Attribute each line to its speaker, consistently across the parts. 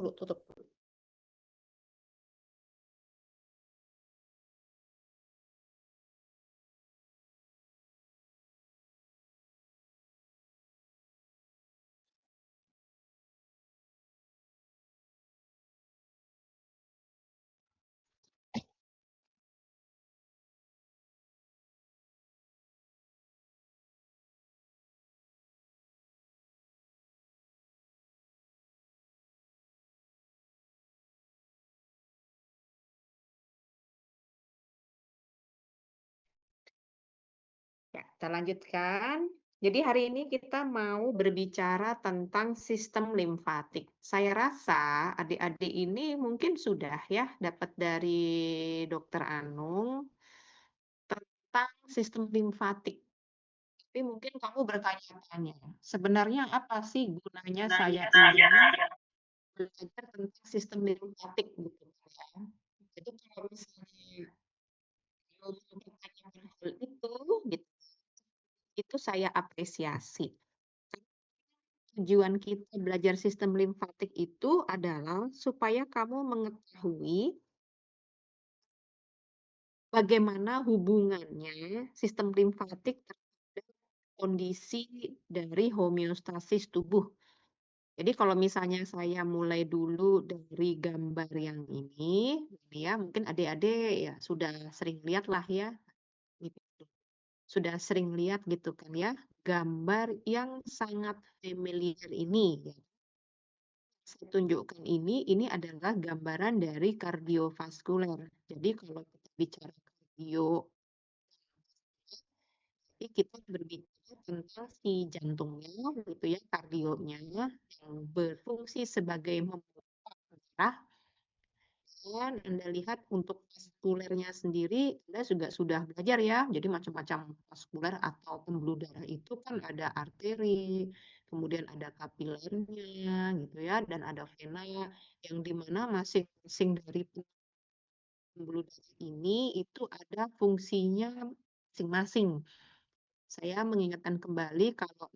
Speaker 1: Tutup dulu. Ya, kita lanjutkan. Jadi hari ini kita mau berbicara tentang sistem limfatik. Saya rasa adik-adik ini mungkin sudah ya dapat dari Dokter Anung tentang sistem limfatik. Tapi mungkin kamu bertanya-tanya, sebenarnya apa sih gunanya saya ini belajar tentang sistem limfatik gitu ya. Jadi kalau misalnya kamu mempertanyakan hal gitu, itu saya apresiasi. Tujuan kita belajar sistem limfatik itu adalah supaya kamu mengetahui bagaimana hubungannya sistem limfatik terhadap kondisi dari homeostasis tubuh. Jadi kalau misalnya saya mulai dulu dari gambar yang ini ya mungkin adik-adik ya sudah sering lihat lah ya, gitu. Sudah sering lihat gitu kan ya, gambar yang sangat familiar ini ya. Saya tunjukkan ini adalah gambaran dari kardiovaskuler. Jadi kalau kita bicara kardio, jadi kita berbicara tentang si jantungnya gitu ya, kardionya yang berfungsi sebagai memompa darah. Dan Anda lihat untuk vaskulernya sendiri, Anda juga sudah belajar ya. Jadi macam-macam vaskuler atau pembuluh darah itu kan ada arteri, kemudian ada kapilernya gitu ya, dan ada vena yang dimana masing-masing dari pembuluh darah ini itu ada fungsinya masing-masing. Saya mengingatkan kembali kalau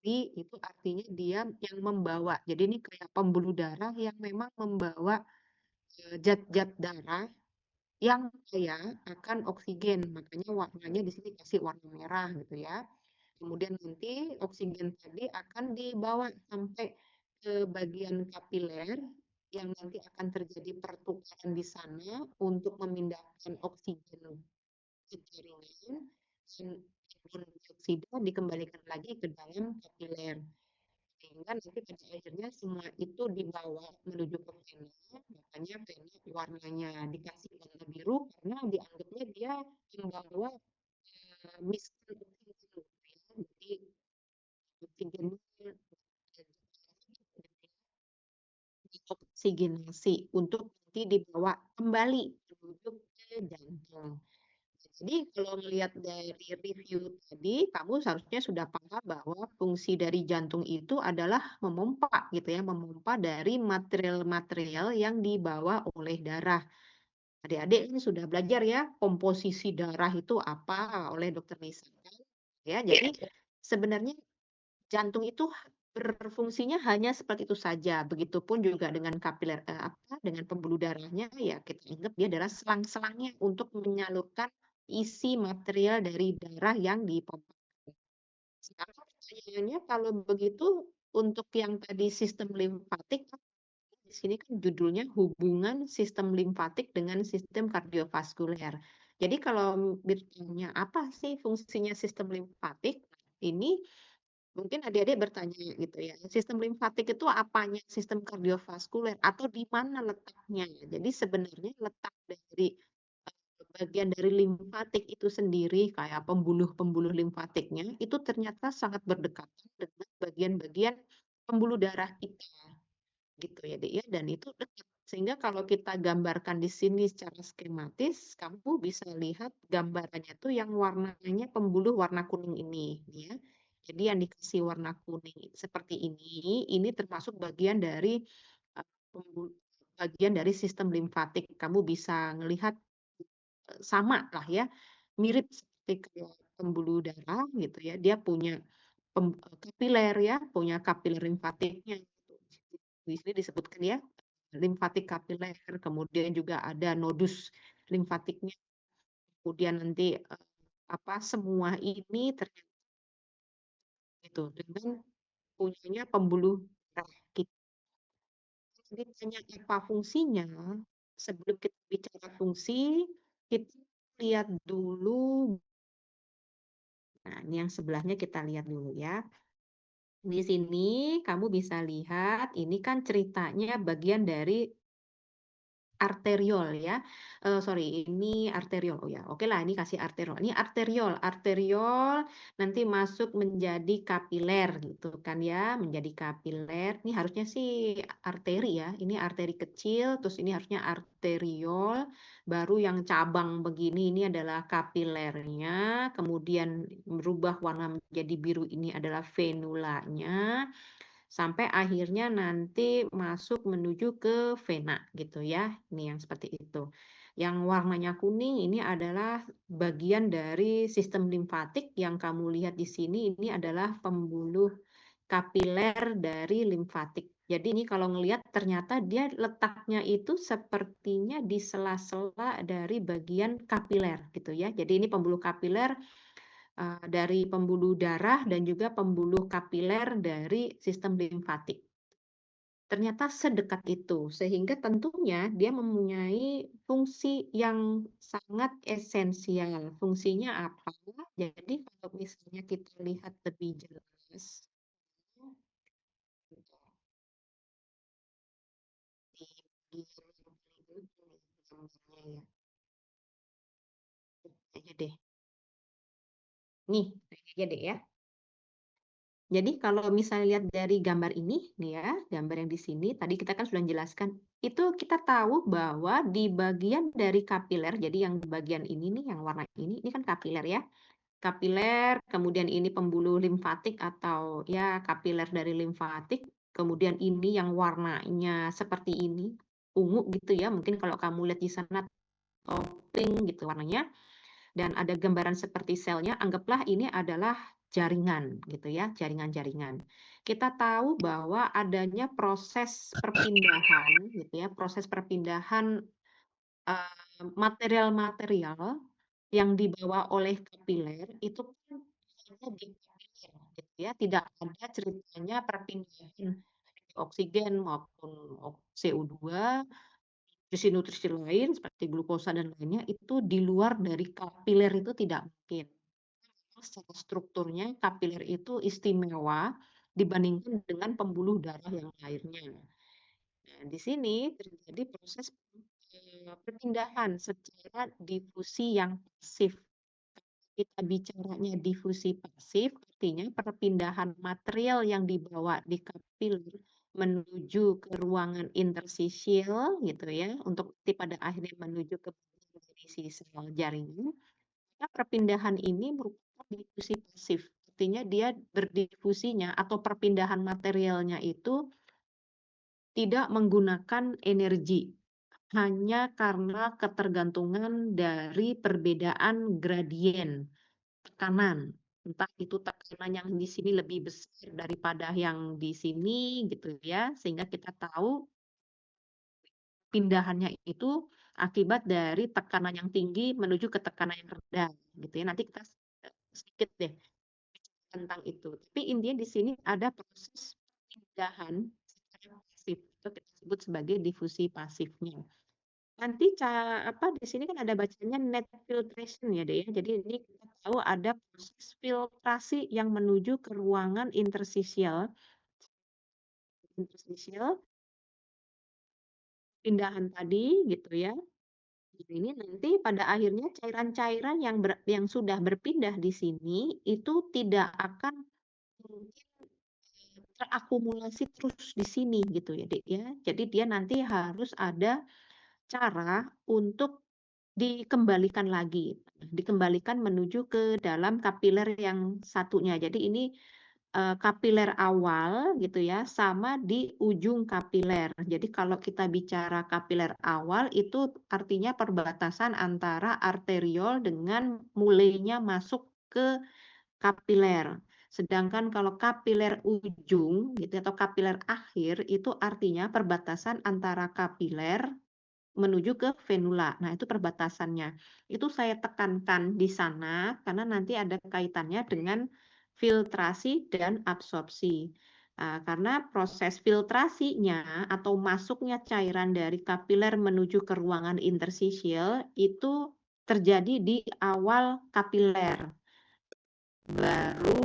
Speaker 1: itu artinya dia yang membawa. Jadi ini kayak pembuluh darah yang memang membawa zat-zat darah yang kaya akan oksigen, makanya warnanya di sini kasih warna merah gitu ya. Kemudian nanti oksigen tadi akan dibawa sampai ke bagian kapiler yang nanti akan terjadi pertukaran di sana untuk memindahkan oksigen ke jaringan dan karbon dioksida dikembalikan lagi ke dalam kapiler. Sehingga nanti pada akhirnya semua itu dibawa menuju ke vena, makanya vena warnanya dikasih warna biru karena dianggapnya dia membawa miskin oksigen ya. Jadi oksigennya dioksigenasi untuk nanti dibawa kembali menuju ke jantung. Jadi kalau melihat dari review tadi, kamu seharusnya sudah paham bahwa fungsi dari jantung itu adalah memompa gitu ya, memompa dari material-material yang dibawa oleh darah. Adik-adik ini sudah belajar ya, komposisi darah itu apa oleh dokter Nisa. Ya, jadi sebenarnya jantung itu berfungsinya hanya seperti itu saja. Begitupun juga dengan kapiler dengan pembuluh darahnya ya kita anggap dia adalah selang-selangnya untuk menyalurkan isi material dari darah yang dipompa. Sekarang pertanyaannya kalau begitu untuk yang tadi sistem limfatik di sini kan judulnya hubungan sistem limfatik dengan sistem kardiovaskuler. Jadi kalau bertanya apa sih fungsinya sistem limfatik? Ini mungkin adik-adik bertanya gitu ya, sistem limfatik itu apanya sistem kardiovaskuler atau di mana letaknya? Jadi sebenarnya letak dari bagian dari limfatik itu sendiri kayak pembuluh-pembuluh limfatiknya itu ternyata sangat berdekatan dengan bagian-bagian pembuluh darah kita gitu ya Dek ya dan itu dekat sehingga kalau kita gambarkan di sini secara skematis kamu bisa lihat gambarannya tuh yang warnanya pembuluh warna kuning ini ya. Jadi yang dikasih warna kuning seperti ini termasuk bagian dari bagian dari sistem limfatik. Kamu bisa melihat sama lah ya, mirip seperti kayak pembuluh darah gitu ya. Dia punya kapiler ya, punya kapiler limfatiknya gitu. di sini disebutkan ya, limfatik kapiler, kemudian juga ada nodus limfatiknya, kemudian nanti, semua ini ternyata gitu dengan punyanya pembuluh darah kita. Ditanya apa fungsinya, sebelum kita bicara fungsi, kita lihat dulu. Nah, ini yang sebelahnya kita lihat dulu ya. Di sini kamu bisa lihat, ini kan ceritanya bagian dari arteriol ya, sorry ini arteriol, oh ya oke lah ini kasih arteriol. Ini arteriol, arteriol nanti masuk menjadi kapiler gitu kan ya, menjadi kapiler. Ini harusnya sih arteri ya, ini arteri kecil, terus ini harusnya arteriol, baru yang cabang begini ini adalah kapilernya, kemudian berubah warna menjadi biru ini adalah venulanya. Sampai akhirnya nanti masuk menuju ke vena gitu ya. Ini yang seperti itu. Yang warnanya kuning ini adalah bagian dari sistem limfatik yang kamu lihat di sini, ini adalah pembuluh kapiler dari limfatik. Jadi ini kalau ngelihat ternyata dia letaknya itu sepertinya di sela-sela dari bagian kapiler gitu ya. Jadi ini pembuluh kapiler dari pembuluh darah dan juga pembuluh kapiler dari sistem limfatik. Ternyata sedekat itu, sehingga tentunya dia mempunyai fungsi yang sangat esensial. Fungsinya apa? Jadi kalau misalnya kita lihat lebih jelas di bagian yang paling ujung gambarnya ya. Aja deh. Nih, ini aja deh ya. Jadi kalau misalnya lihat dari gambar ini, nih ya, gambar yang di sini, tadi kita kan sudah jelaskan, itu kita tahu bahwa di bagian dari kapiler, jadi yang di bagian ini nih, yang warna ini kan kapiler ya. Kapiler, kemudian ini pembuluh limfatik atau ya kapiler dari limfatik, kemudian ini yang warnanya seperti ini, ungu gitu ya, mungkin kalau kamu lihat di sana atau pink gitu warnanya, dan ada gambaran seperti selnya, anggaplah ini adalah jaringan gitu ya, jaringan-jaringan. Kita tahu bahwa adanya proses perpindahan gitu ya, proses perpindahan material-material yang dibawa oleh kapiler itu kan hanya di kapiler gitu ya, tidak ada ceritanya perpindahan oksigen maupun CO2, nutrisi-nutrisi lain seperti glukosa dan lainnya itu di luar dari kapiler itu tidak mungkin. Secara strukturnya kapiler itu istimewa dibandingkan dengan pembuluh darah yang lainnya. Nah, di sini terjadi proses perpindahan secara difusi yang pasif. Kita bicaranya difusi pasif, artinya perpindahan material yang dibawa di kapiler menuju ke ruangan interstisial gitu ya, untuk nanti pada akhirnya menuju ke bagian dari si sel jaringan. Maka perpindahan ini merupakan difusi pasif, artinya dia berdifusinya atau perpindahan materialnya itu tidak menggunakan energi, hanya karena ketergantungan dari perbedaan gradien tekanan. Entah itu tekanan yang di sini lebih besar daripada yang di sini gitu ya, sehingga kita tahu pindahannya itu akibat dari tekanan yang tinggi menuju ke tekanan yang rendah gitu ya. Nanti kita sedikit deh tentang itu. Tapi intinya di sini ada proses pindahan secara pasif, itu kita sebut sebagai difusi pasifnya. Nanti di sini kan ada bacanya net filtration ya deh ya. Jadi ini kita tahu ada proses filtrasi yang menuju ke ruangan interstisial. Interstisial pindahan tadi gitu ya. Ini nanti pada akhirnya cairan-cairan yang sudah berpindah di sini itu tidak akan mungkin terakumulasi terus di sini gitu ya, Dek ya. Jadi dia nanti harus ada cara untuk dikembalikan lagi, dikembalikan menuju ke dalam kapiler yang satunya. Jadi ini kapiler awal gitu ya, sama di ujung kapiler. Jadi kalau kita bicara kapiler awal itu artinya perbatasan antara arteriol dengan mulainya masuk ke kapiler. Sedangkan kalau kapiler ujung gitu atau kapiler akhir itu artinya perbatasan antara kapiler menuju ke venula. Nah, itu perbatasannya. Itu saya tekankan di sana karena nanti ada kaitannya dengan filtrasi dan absorpsi. Karena proses filtrasinya atau masuknya cairan dari kapiler menuju ke ruangan interstisial itu terjadi di awal kapiler. Baru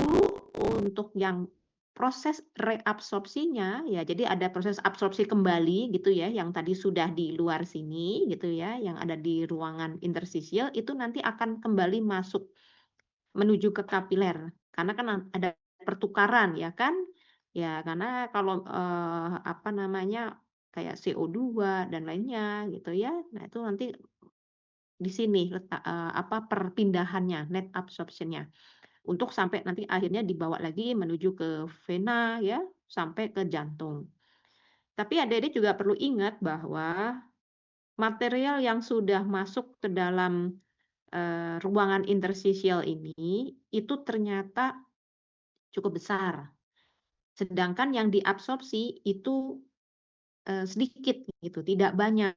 Speaker 1: untuk yang proses reabsorpsinya, ya jadi ada proses absorpsi kembali gitu ya, yang tadi sudah di luar sini gitu ya, yang ada di ruangan interstisial, itu nanti akan kembali masuk menuju ke kapiler. Karena kan ada pertukaran ya kan? Ya karena kalau, apa namanya, kayak CO2 dan lainnya gitu ya, nah itu nanti di sini letak, apa, perpindahannya, net absorption-nya. Untuk sampai nanti akhirnya dibawa lagi menuju ke vena ya, sampai ke jantung. Tapi adik-adik juga perlu ingat bahwa material yang sudah masuk ke dalam, ruangan interstisial ini, itu ternyata cukup besar. Sedangkan yang diabsorpsi itu, sedikit gitu, tidak banyak.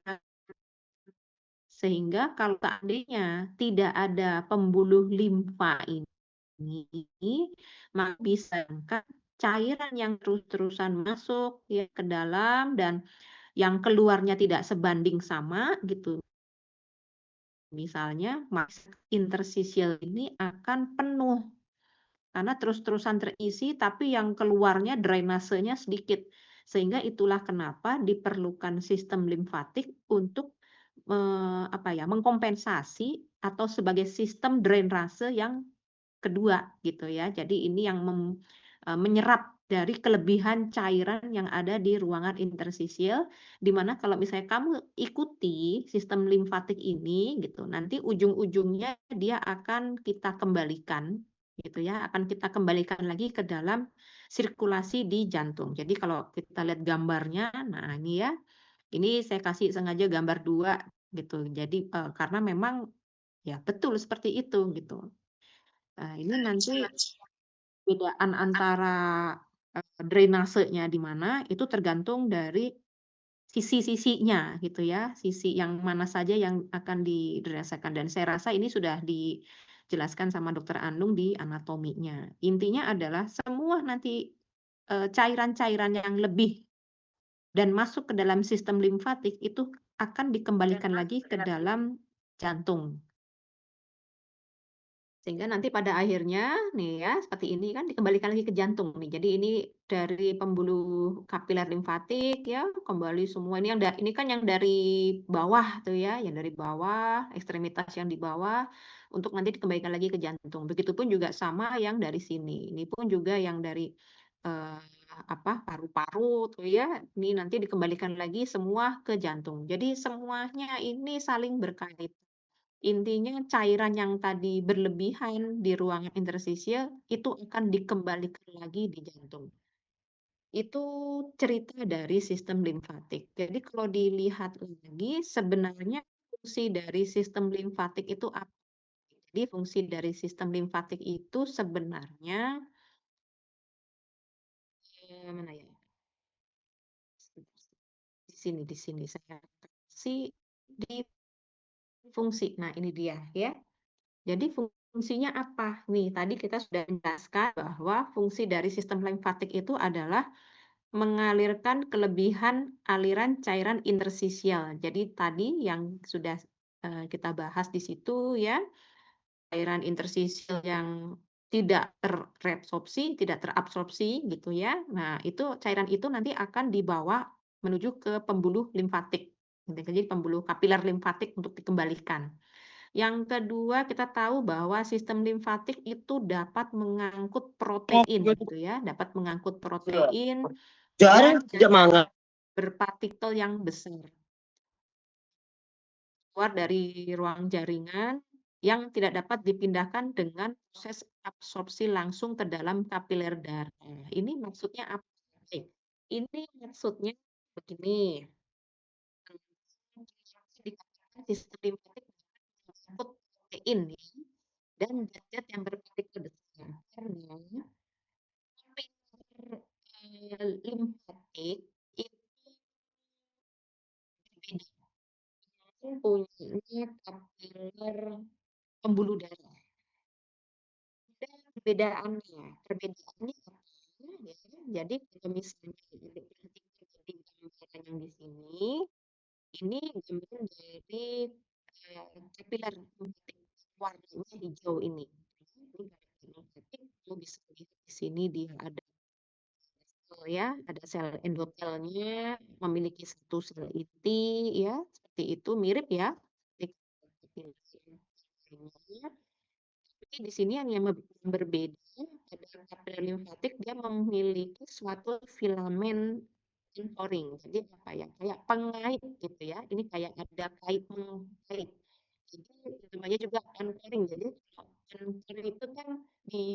Speaker 1: Sehingga kalau seandainya tidak ada pembuluh limfa ini, maka bisa kan cairan yang terus-terusan masuk ya ke dalam dan yang keluarnya tidak sebanding sama gitu. Misalnya, interstisial ini akan penuh karena terus-terusan terisi tapi yang keluarnya drainasenya sedikit. Sehingga itulah kenapa diperlukan sistem limfatik untuk apa ya, mengkompensasi atau sebagai sistem drainase yang kedua gitu ya. Jadi ini yang menyerap dari kelebihan cairan yang ada di ruangan interstisial, di mana kalau misalnya kamu ikuti sistem limfatik ini gitu, nanti ujung-ujungnya dia akan kita kembalikan gitu ya, akan kita kembalikan lagi ke dalam sirkulasi di jantung. Jadi kalau kita lihat gambarnya, nah ini ya, ini saya kasih sengaja gambar 2 gitu. Jadi, karena memang ya betul seperti itu gitu. Ini nanti perbedaan antara, drainasenya di mana, itu tergantung dari sisi-sisinya gitu ya, sisi yang mana saja yang akan didrainasekan dan saya rasa ini sudah dijelaskan sama Dokter Anung di anatominya. Intinya adalah semua nanti, cairan-cairan yang lebih dan masuk ke dalam sistem limfatik itu akan dikembalikan lagi ke dalam jantung. Sehingga nanti pada akhirnya nih ya, seperti ini kan dikembalikan lagi ke jantung nih. Jadi ini dari pembuluh kapiler limfatik ya, kembali semua ini ini kan yang dari bawah tuh ya, yang dari bawah, ekstremitas yang di bawah untuk nanti dikembalikan lagi ke jantung. Begitupun juga sama yang dari sini. Ini pun juga yang dari eh, apa paru-paru tuh ya, ini nanti dikembalikan lagi semua ke jantung. Jadi semuanya ini saling berkaitan. Intinya cairan yang tadi berlebihan di ruangan interstisial itu akan dikembalikan lagi di jantung. Itu cerita dari sistem limfatik. Jadi kalau dilihat lagi sebenarnya fungsi dari sistem limfatik itu apa? Jadi fungsi dari sistem limfatik itu sebenarnya mana ya? Di sini saya kasih di fungsi. Nah, ini dia ya. Jadi fungsinya apa? Nih, tadi kita sudah menjelaskan bahwa fungsi dari sistem limfatik itu adalah mengalirkan kelebihan aliran cairan interstisial. Jadi tadi yang sudah kita bahas di situ ya, cairan interstisial yang tidak terreabsorpsi, tidak terabsorpsi gitu ya. Nah, itu cairan itu nanti akan dibawa menuju ke pembuluh limfatik. Jadi pembuluh kapiler limfatik untuk dikembalikan. Yang kedua, kita tahu bahwa sistem limfatik itu dapat mengangkut protein gitu ya, dapat mengangkut protein
Speaker 2: Jarang
Speaker 1: yang
Speaker 2: tidak mangga.
Speaker 1: berpartikel yang besar keluar dari ruang jaringan yang tidak dapat dipindahkan dengan proses absorpsi langsung ke dalam kapiler darah. Ini maksudnya apa? Ini maksudnya begini. Dikatakan sistem limfatik mengangkut protein ya, dan zat-zat yang berpartikel besar. Karena limfatik itu berbeda. Punya kapiler pembuluh darah. Ada perbedaannya apa? Ya, jadi kalau misalnya perhatikan di gambaran yang di sini, ini gambaran dari kapiler limfatik warnanya hijau ini. Ini kapiler limfatik, kamu bisa lihat di sini dia ada ya, ada sel endotelnya, memiliki satu sel inti, ya, seperti itu, mirip ya. Tapi di sini yang berbeda, pada kapiler limfatik dia memiliki suatu filamen anchoring. Jadi apa ya? Kayak pengait gitu ya. Ini kayak ada kait mengkait. Jadi namanya juga anchoring. Jadi anchoring itu kan di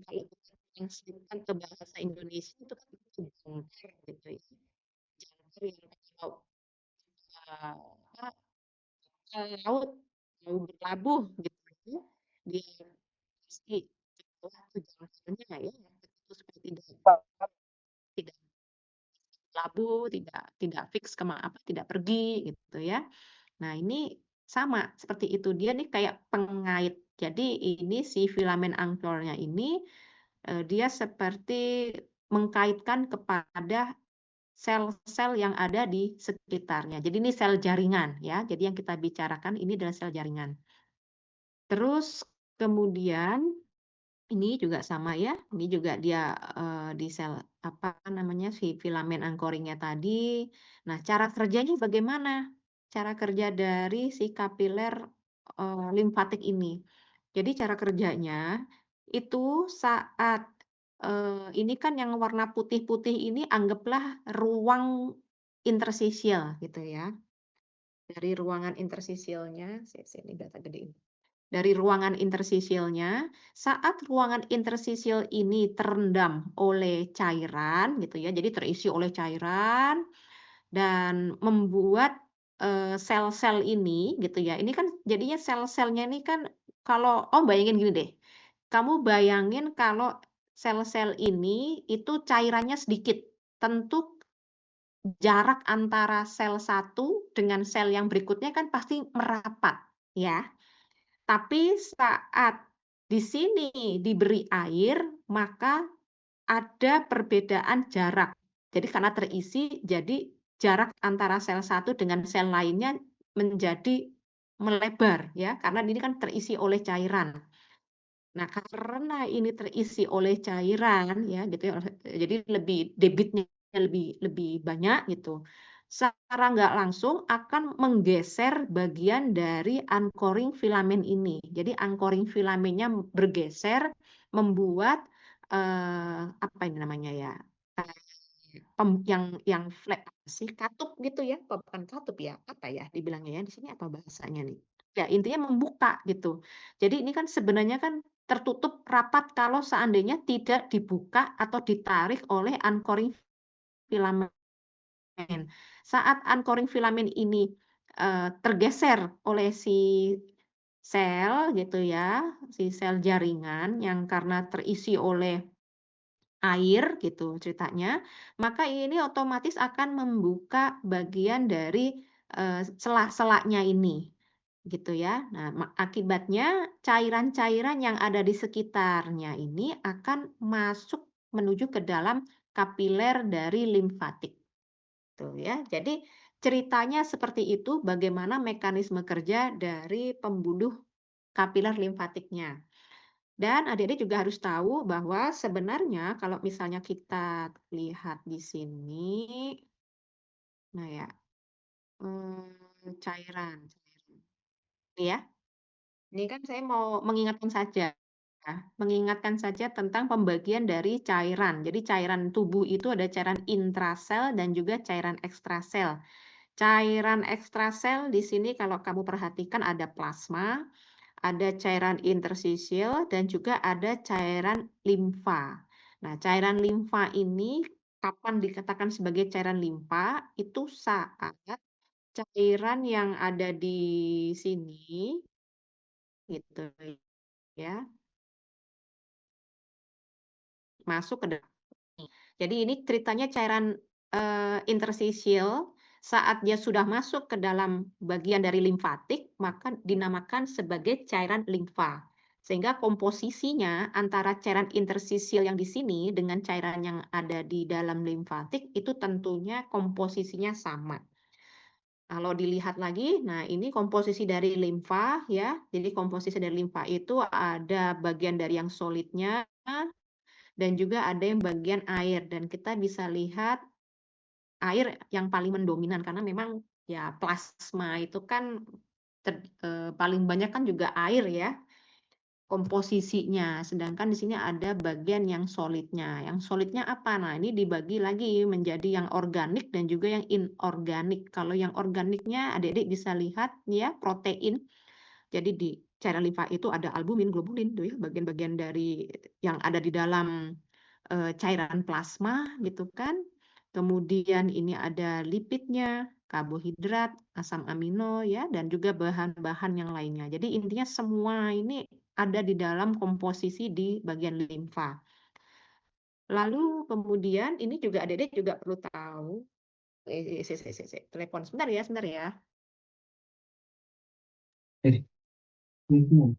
Speaker 1: kalau kita translatekan ke bahasa Indonesia itu kan jangkar gitu ya. Jangkar yang kalau laut mau berlabuh gitu ya. Dia pasti bawah tuh jangkarnya ya, itu supaya tidak labuh, tidak fix apa tidak pergi gitu ya. Nah, ini sama seperti itu. Dia nih kayak pengait. Jadi ini si filamen anchornya ini dia seperti mengkaitkan kepada sel-sel yang ada di sekitarnya. Jadi ini sel jaringan ya. Jadi yang kita bicarakan ini adalah sel jaringan. Terus kemudian ini juga sama ya, ini juga dia di sel apa namanya si filamen anchoring-nya tadi. Nah, cara kerjanya bagaimana? Cara kerja dari si kapiler limfatik ini. Jadi cara kerjanya itu saat ini kan yang warna putih-putih ini anggaplah ruang interstisial gitu ya. Dari ruangan interstisilnya, sini data gedein. Dari ruangan interstisilnya, saat ruangan interstisil ini terendam oleh cairan gitu ya, jadi terisi oleh cairan dan membuat sel-sel ini gitu ya. Ini kan jadinya sel-selnya ini kan kalau bayangin gini deh. Kamu bayangin kalau sel-sel ini itu cairannya sedikit. Tentu jarak antara sel satu dengan sel yang berikutnya kan pasti merapat ya. Tapi saat di sini diberi air, maka ada perbedaan jarak. Jadi karena terisi, jadi jarak antara sel satu dengan sel lainnya menjadi melebar ya, karena ini kan terisi oleh cairan. Nah, karena ini terisi oleh cairan ya gitu ya, jadi lebih debitnya lebih lebih banyak gitu. Secara nggak langsung akan menggeser bagian dari anchoring filamen ini. Jadi anchoring filamennya bergeser membuat apa ini namanya ya? Yang flat sih katup gitu ya, bukan katup ya, apa ya dibilangnya ya, di sini apa bahasanya nih? Ya intinya membuka gitu. Jadi ini kan sebenarnya kan tertutup rapat kalau seandainya tidak dibuka atau ditarik oleh anchoring filamen. Saat anchoring filamen ini tergeser oleh si sel gitu ya, si sel jaringan yang karena terisi oleh air gitu ceritanya, maka ini otomatis akan membuka bagian dari sela-selanya ini, gitu ya. Nah, akibatnya cairan-cairan yang ada di sekitarnya ini akan masuk menuju ke dalam kapiler dari limfatik. Tuh ya. Jadi ceritanya seperti itu bagaimana mekanisme kerja dari pembuluh kapiler limfatiknya. Dan adik-adik juga harus tahu bahwa sebenarnya kalau misalnya kita lihat di sini, nah ya, cairan. Ini ya, ini kan saya mau mengingatkan saja tentang pembagian dari cairan. Jadi cairan tubuh itu ada cairan intrasel dan juga cairan ekstrasel. Cairan ekstrasel di sini kalau kamu perhatikan ada plasma, ada cairan interstisil, dan juga ada cairan limfa. Nah, cairan limfa ini kapan dikatakan sebagai cairan limfa? Itu saat cairan yang ada di sini, gitu ya, masuk ke dalam. Jadi ini ceritanya cairan, interstisial saat dia sudah masuk ke dalam bagian dari limfatik, maka dinamakan sebagai cairan limfa. Sehingga komposisinya antara cairan interstisial yang di sini dengan cairan yang ada di dalam limfatik itu tentunya komposisinya sama. Kalau dilihat lagi, nah ini komposisi dari limfa ya. Jadi komposisi dari limfa itu ada bagian dari yang solidnya dan juga ada yang bagian air dan kita bisa lihat air yang paling mendominan karena memang ya plasma itu kan paling banyak kan juga air ya komposisinya, sedangkan di sini ada bagian yang solidnya. Yang solidnya apa? Nah, ini dibagi lagi menjadi yang organik dan juga yang inorganik. Kalau yang organiknya adik-adik bisa lihat ya protein. Jadi di cairan limfa itu ada albumin, globulin tuh ya, bagian-bagian dari yang ada di dalam cairan plasma gitu kan. Kemudian ini ada lipidnya, karbohidrat, asam amino ya, dan juga bahan-bahan yang lainnya. Jadi intinya semua ini ada di dalam komposisi di bagian limfa. Lalu kemudian ini juga adik-adik juga perlu tahu, telepon sebentar ya, sebentar ya.
Speaker 2: Eh, hmm.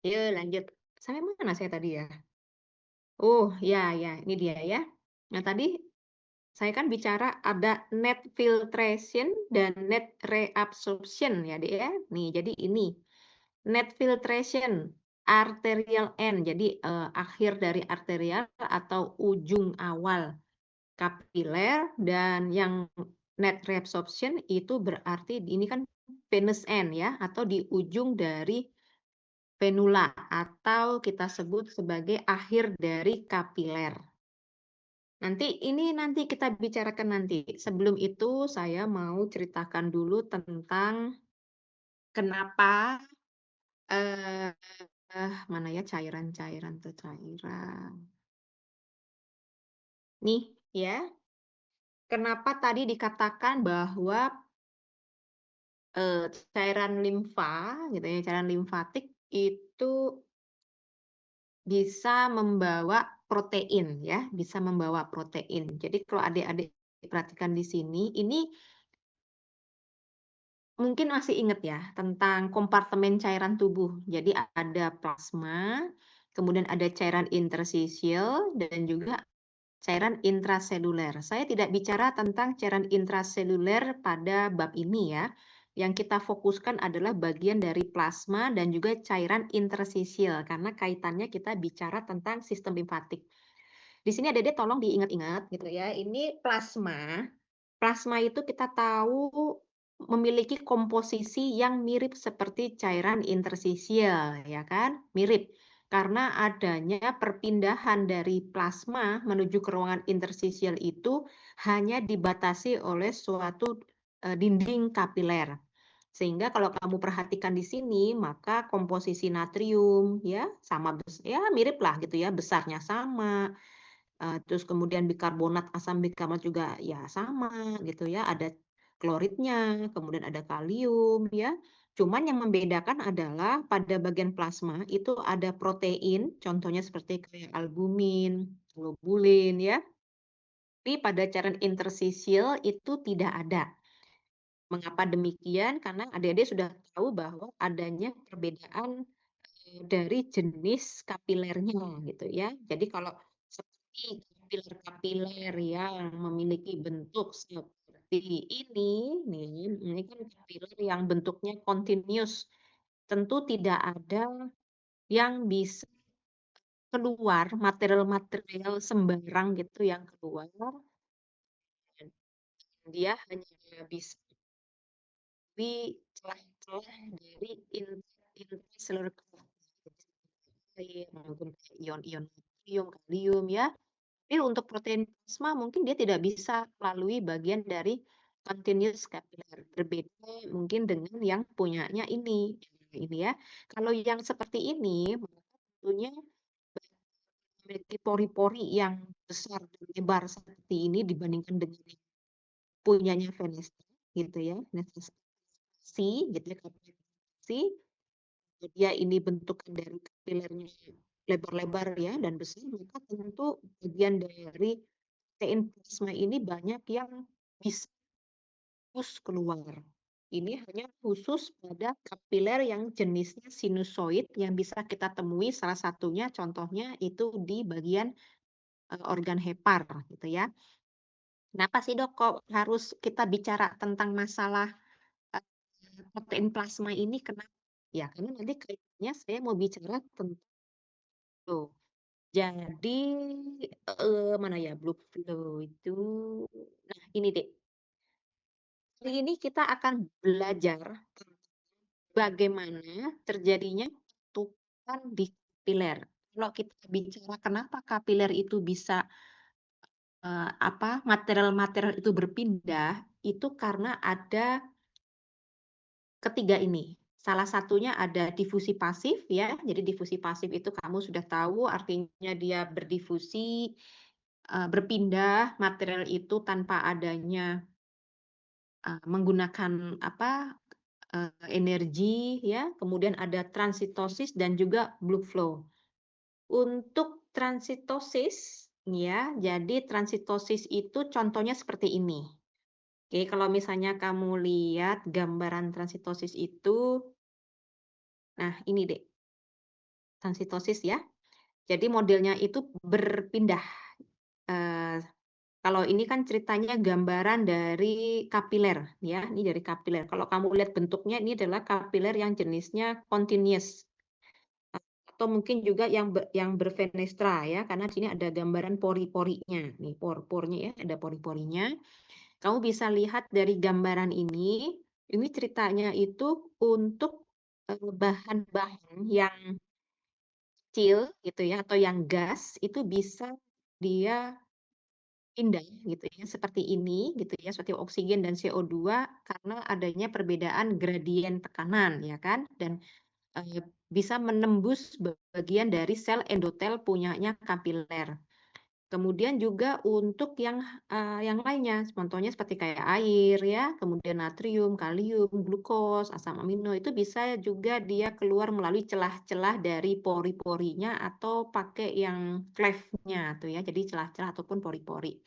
Speaker 1: Yuk lanjut. Sampai mana saya tadi ya? Oh, ya ya, ini dia ya. Nah, tadi saya kan bicara ada net filtration dan net reabsorption ya, Dek, ya. Nih, jadi ini net filtration arterial end. Jadi akhir dari arterial atau ujung awal kapiler dan yang net reabsorption itu berarti ini kan venous end ya atau di ujung dari venula atau kita sebut sebagai akhir dari kapiler. Nanti kita bicarakan nanti. Sebelum itu saya mau ceritakan dulu tentang kenapa eh mana ya cairan-cairan tuh cairan. Nih ya, kenapa tadi dikatakan bahwa cairan limfa gitu ya, cairan limfatik itu bisa membawa protein ya, bisa membawa protein. Jadi kalau adik-adik perhatikan di sini, ini mungkin masih ingat ya tentang kompartemen cairan tubuh. Jadi ada plasma, kemudian ada cairan interstisial dan juga cairan intraseluler. Saya tidak bicara tentang cairan intraseluler pada bab ini ya. Yang kita fokuskan adalah bagian dari plasma dan juga cairan interstisial karena kaitannya kita bicara tentang sistem limfatik. Di sini Dede tolong diingat-ingat gitu ya. Ini plasma. Plasma itu kita tahu memiliki komposisi yang mirip seperti cairan interstisial, ya kan? Mirip. Karena adanya perpindahan dari plasma menuju ke ruangan interstisial itu hanya dibatasi oleh suatu dinding kapiler. Sehingga kalau kamu perhatikan di sini, maka komposisi natrium ya sama ya mirip lah gitu ya, besarnya sama, terus kemudian bikarbonat, asam bikarbonat juga ya sama gitu ya, ada kloridnya, kemudian ada kalium ya. Cuman yang membedakan adalah pada bagian plasma itu ada protein, contohnya seperti kayak albumin, globulin ya. Tapi pada cairan interstisial itu tidak ada. Mengapa demikian? Karena adik-adik sudah tahu bahwa adanya perbedaan dari jenis kapilernya gitu ya. Jadi kalau seperti kapiler-kapiler yang memiliki bentuk seperti ini, nih, ini kan kapiler yang bentuknya continuous. Tentu tidak ada yang bisa keluar, material-material sembarang gitu yang keluar, dan dia hanya bisa di celah-celah dari intracellular maupun ion-ion natrium, kalium ya. Tapi untuk protein plasma mungkin dia tidak bisa melalui bagian dari continuous capillary. Berbeda mungkin dengan yang punyanya ini ya. Kalau yang seperti ini, maka tentunya memiliki pori-pori yang besar dan lebar seperti ini dibandingkan dengan yang punyanya Fenestra gitu ya. Fenestrasi gitu ya, kapilasi. Dia ini bentukan dari kapilernya lebar-lebar ya dan besar, maka tentu bagian dari protein plasma ini banyak yang bisa keluar. Ini hanya khusus pada kapiler yang jenisnya sinusoid yang bisa kita temui salah satunya contohnya itu di bagian organ hepar gitu ya. Kenapa sih dok kok harus kita bicara tentang masalah protein plasma ini? Kenapa? Ya karena nanti kayaknya saya mau bicara tentang itu. Jadi mana ya blood flow itu. Nah ini deh. Kali ini kita akan belajar bagaimana terjadinya pertukaran di kapiler. Kalau kita bicara kenapa kapiler itu bisa material-material itu berpindah, itu karena ada ketiga ini. Salah satunya ada difusi pasif ya. Jadi difusi pasif itu kamu sudah tahu artinya dia berdifusi, berpindah material itu tanpa adanya menggunakan energi ya, kemudian ada transitosis dan juga blood flow. Untuk transitosis ya, jadi transitosis itu contohnya seperti ini. Oke, kalau misalnya kamu lihat gambaran transitosis itu, nah ini deh, transitosis ya. Jadi modelnya itu berpindah. Eh, Kalau ini kan ceritanya gambaran dari kapiler ya, ini dari kapiler. Kalau kamu lihat bentuknya ini adalah kapiler yang jenisnya continuous atau mungkin juga yang berfenestra ya, karena di sini ada gambaran pori-porinya. Nih por-pornya ya, ada pori-porinya. Kamu bisa lihat dari gambaran ini ceritanya itu untuk bahan-bahan yang kecil gitu ya atau yang gas itu bisa dia pindah gitu ya, seperti ini gitu ya, seperti oksigen dan CO2 karena adanya perbedaan gradien tekanan ya kan, dan bisa menembus bagian dari sel endotel punyanya kapiler. Kemudian juga untuk yang lainnya, contohnya seperti kayak air ya, kemudian natrium, kalium, glukos, asam amino itu bisa juga dia keluar melalui celah-celah dari pori-porinya atau pakai yang cleft-nya tuh ya, jadi celah-celah ataupun pori-pori.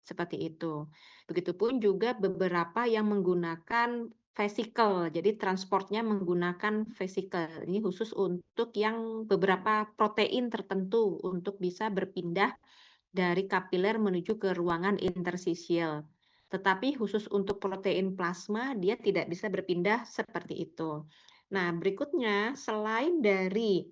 Speaker 1: Seperti itu. Begitupun juga beberapa yang menggunakan vesicle, jadi transportnya menggunakan vesicle. Ini khusus untuk yang beberapa protein tertentu untuk bisa berpindah dari kapiler menuju ke ruangan interstisial. Tetapi khusus untuk protein plasma, dia tidak bisa berpindah seperti itu. Nah, berikutnya selain dari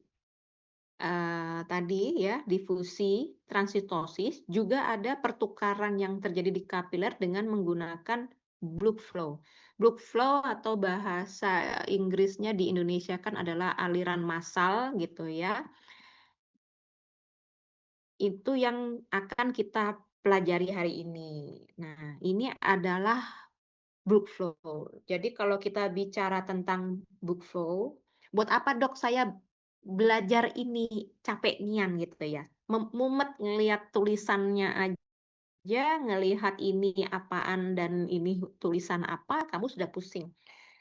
Speaker 1: tadi ya, difusi, transitosis, juga ada pertukaran yang terjadi di kapiler dengan menggunakan blood flow. Blood flow atau bahasa Inggrisnya di Indonesia kan adalah aliran massal gitu ya. Itu yang akan kita pelajari hari ini. Nah, ini adalah blood flow. Jadi kalau kita bicara tentang blood flow, buat apa dok saya belajar ini capek nian gitu ya. Mumet ngelihat tulisannya aja, ngelihat ini apaan dan ini tulisan apa, kamu sudah pusing.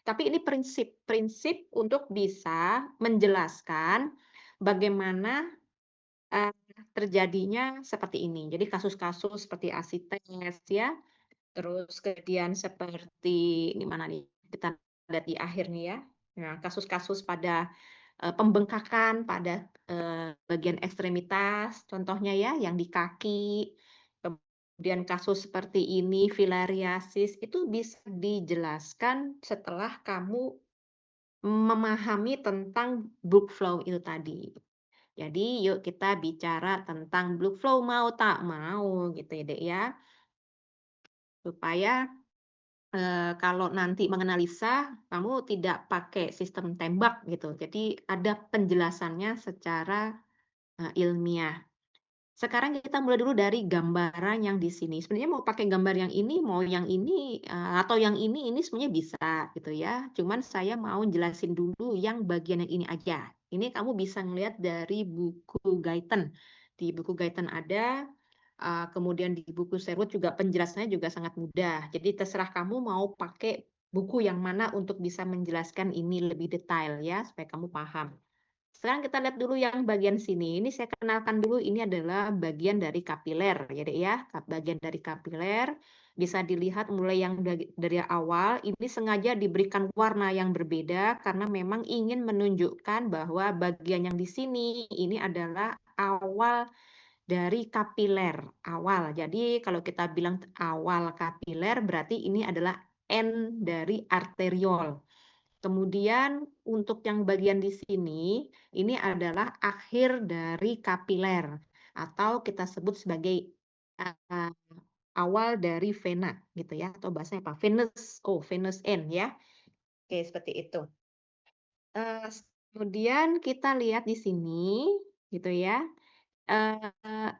Speaker 1: Tapi ini prinsip untuk bisa menjelaskan bagaimana terjadinya seperti ini. Jadi kasus-kasus seperti ASI-tes ya, terus kemudian seperti ini mana nih, kita lihat di akhir nih ya. Nah, kasus-kasus pada, pembengkakan pada, bagian ekstremitas contohnya ya, yang di kaki, kemudian kasus seperti ini filariasis itu bisa dijelaskan setelah kamu memahami tentang blood flow itu tadi. Jadi yuk kita bicara tentang blood flow mau tak mau gitu ya, Dek, ya. Supaya, kalau nanti menganalisa kamu tidak pakai sistem tembak gitu. Jadi ada penjelasannya secara, ilmiah. Sekarang kita mulai dulu dari gambaran yang di sini. Sebenarnya mau pakai gambar yang ini, mau yang ini, atau yang ini sebenarnya bisa gitu ya. Cuman saya mau jelasin dulu yang bagian yang ini aja. Ini kamu bisa ngelihat dari buku Guyton. Di buku Guyton ada, kemudian di buku Sherwood juga penjelasannya juga sangat mudah. Jadi terserah kamu mau pakai buku yang mana untuk bisa menjelaskan ini lebih detail ya, supaya kamu paham. Sekarang kita lihat dulu yang bagian sini. Ini saya kenalkan dulu, ini adalah bagian dari kapiler, ya Dek ya. Bagian dari kapiler bisa dilihat mulai yang dari awal. Ini sengaja diberikan warna yang berbeda karena memang ingin menunjukkan bahwa bagian yang di sini ini adalah awal dari kapiler, awal. Jadi kalau kita bilang awal kapiler berarti ini adalah end dari arteriol. Kemudian untuk yang bagian di sini, ini adalah akhir dari kapiler atau kita sebut sebagai uh, awal dari vena gitu ya, atau bahasanya apa? Venous end ya. Oke, seperti itu. Uh, Kemudian kita lihat di sini gitu ya.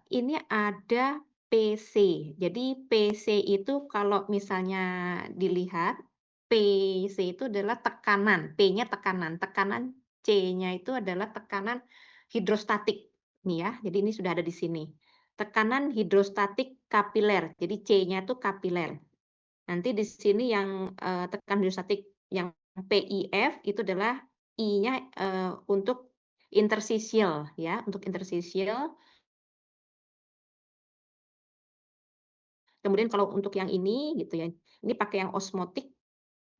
Speaker 1: Ini ada PC. Jadi PC itu kalau misalnya dilihat, PC itu adalah tekanan, P-nya tekanan, tekanan C-nya itu adalah tekanan hidrostatik. Nih ya, jadi ini sudah ada di sini. Tekanan hidrostatik kapiler, jadi C-nya itu kapiler. Nanti di sini yang tekanan hidrostatik yang PIF itu adalah I-nya untuk interstisial ya, untuk interstisial. Kemudian kalau untuk yang ini gitu ya, ini pakai yang osmotik,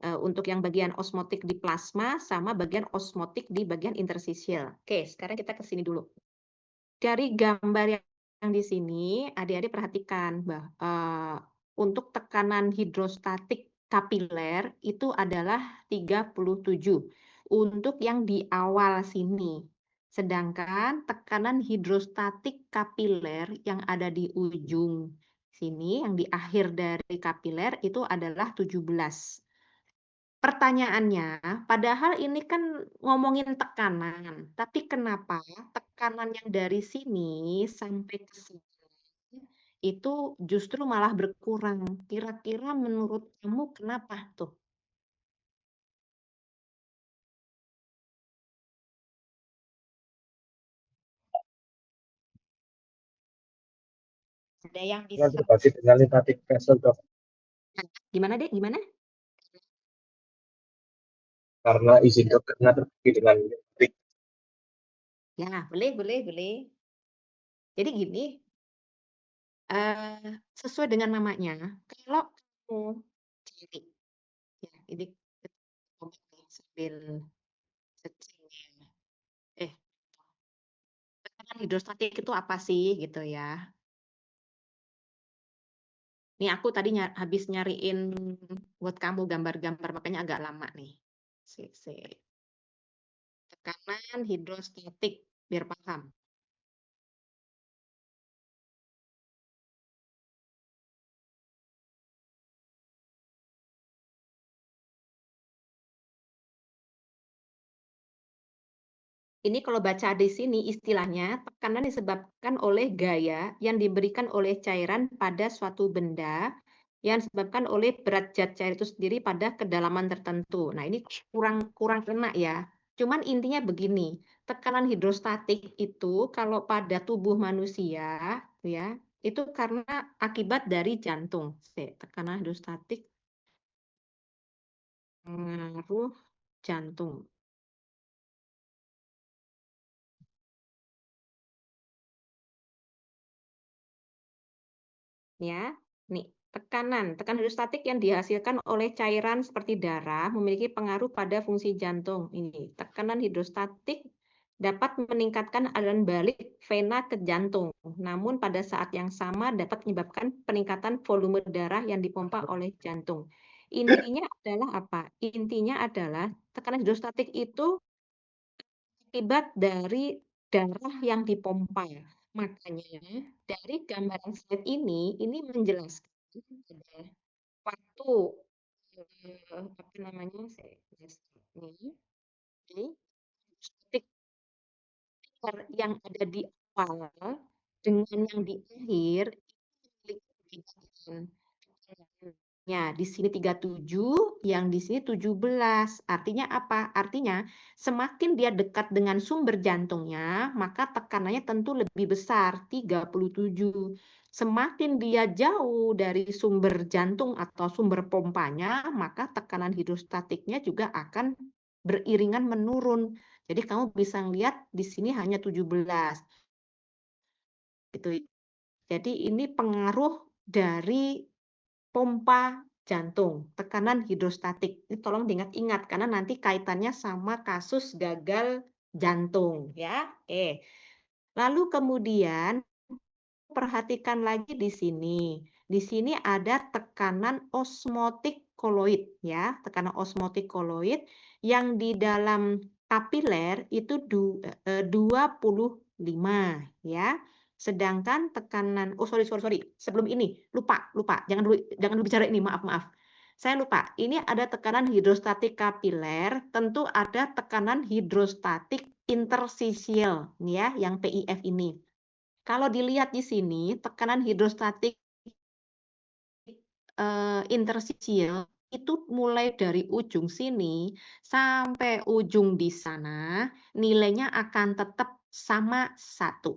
Speaker 1: untuk yang bagian osmotik di plasma sama bagian osmotik di bagian interstisial. Oke, sekarang kita ke sini dulu. Dari gambar yang di sini, adik-adik perhatikan untuk tekanan hidrostatik kapiler itu adalah 37 untuk yang di awal sini. Sedangkan tekanan hidrostatik kapiler yang ada di ujung sini, yang di akhir dari kapiler itu adalah 17. Pertanyaannya, padahal ini kan ngomongin tekanan, tapi kenapa tekanan yang dari sini sampai ke sini itu justru malah berkurang? Kira-kira menurut kamu kenapa tuh? Ada yang
Speaker 2: Dengan
Speaker 1: bisa?
Speaker 2: berbagi dengan lymphatic vessel, Dok.
Speaker 1: Gimana deh? Gimana?
Speaker 2: Karena izin dok karena terbagi dengan lymphatic.
Speaker 1: Ya, boleh, boleh, boleh. Jadi gini, sesuai dengan namanya, kalau kamu cari, ya, ini coba nih sambil searching ya. Eh, tekanan hidrostatik itu apa sih gitu ya? Nih aku tadi habis nyariin buat kamu gambar-gambar makanya agak lama nih. Tekanan hidrostatik biar paham. Ini kalau baca di sini istilahnya tekanan disebabkan oleh gaya yang diberikan oleh cairan pada suatu benda yang disebabkan oleh berat zat cair itu sendiri pada kedalaman tertentu. Nah, ini kurang kena ya. Cuman intinya begini, tekanan hidrostatik itu kalau pada tubuh manusia ya, itu karena akibat dari jantung. Tekanan hidrostatik pengaruh jantung. ya. Nih, tekanan hidrostatik yang dihasilkan oleh cairan seperti darah memiliki pengaruh pada fungsi jantung. Ini, tekanan hidrostatik dapat meningkatkan aliran balik vena ke jantung. Namun pada saat yang sama dapat menyebabkan peningkatan volume darah yang dipompa oleh jantung. Intinya adalah apa? Intinya adalah tekanan hidrostatik itu akibat dari darah yang dipompa. Makanya dari gambaran slide ini menjelaskan ada waktu apa namanya? Saya tulis ini. Jadi, stiker yang ada di awal dengan yang di akhir itu memiliki perbedaan. Ya, di sini 37, yang di sini 17. Artinya apa? Artinya semakin dia dekat dengan sumber jantungnya, maka tekanannya tentu lebih besar, 37. Semakin dia jauh dari sumber jantung atau sumber pompanya, maka tekanan hidrostatiknya juga akan beriringan menurun. Jadi kamu bisa lihat di sini hanya 17. Gitu. Jadi ini pengaruh dari pompa jantung, tekanan hidrostatik. Ini tolong diingat-ingat karena nanti kaitannya sama kasus gagal jantung ya. Oke. Lalu kemudian perhatikan lagi di sini. Di sini ada tekanan osmotik koloid ya, tekanan osmotik koloid yang di dalam kapiler itu 25 ya. Sedangkan tekanan sorry. Sebelum ini, lupa. Jangan dulu bicara ini, maaf. Saya lupa. Ini ada tekanan hidrostatik kapiler, tentu ada tekanan hidrostatik intersisial ya, yang PIF ini. Kalau dilihat di sini, tekanan hidrostatik intersisial itu mulai dari ujung sini sampai ujung di sana, nilainya akan tetap sama 1.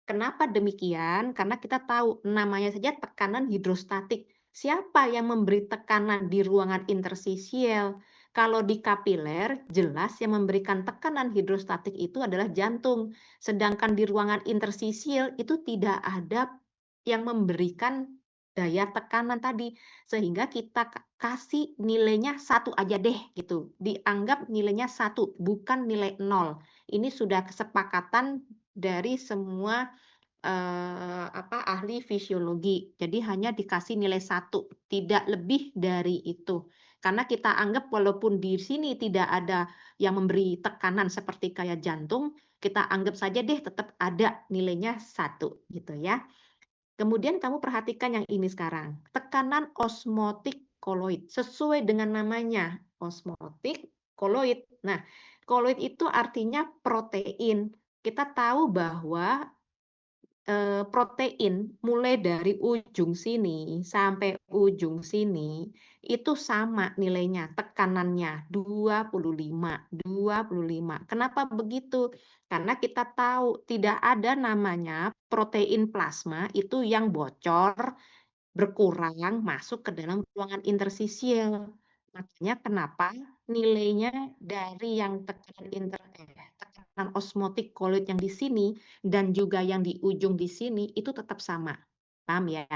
Speaker 1: Kenapa demikian? Karena kita tahu namanya saja tekanan hidrostatik. Siapa yang memberi tekanan di ruangan intersisial? Kalau di kapiler, jelas yang memberikan tekanan hidrostatik itu adalah jantung. Sedangkan di ruangan intersisial itu tidak ada yang memberikan daya tekanan tadi. Sehingga kita kasih nilainya 1 aja deh gitu. Dianggap nilainya 1, bukan nilai 0. Ini sudah kesepakatan dari semua ahli fisiologi. Jadi hanya dikasih nilai 1, tidak lebih dari itu. Karena kita anggap walaupun di sini tidak ada yang memberi tekanan seperti kayak jantung, kita anggap saja deh tetap ada nilainya 1 gitu ya. Kemudian kamu perhatikan yang ini sekarang, tekanan osmotik koloid. Sesuai dengan namanya, osmotik koloid. Nah, koloid itu artinya protein. Kita tahu bahwa protein mulai dari ujung sini sampai ujung sini itu sama nilainya, tekanannya 25. Kenapa begitu? Karena kita tahu tidak ada namanya protein plasma itu yang bocor, berkurang, masuk ke dalam ruangan intersisial. Makanya kenapa nilainya dari yang tekanan osmotik koloid yang di sini dan juga yang di ujung di sini itu tetap sama. Paham ya?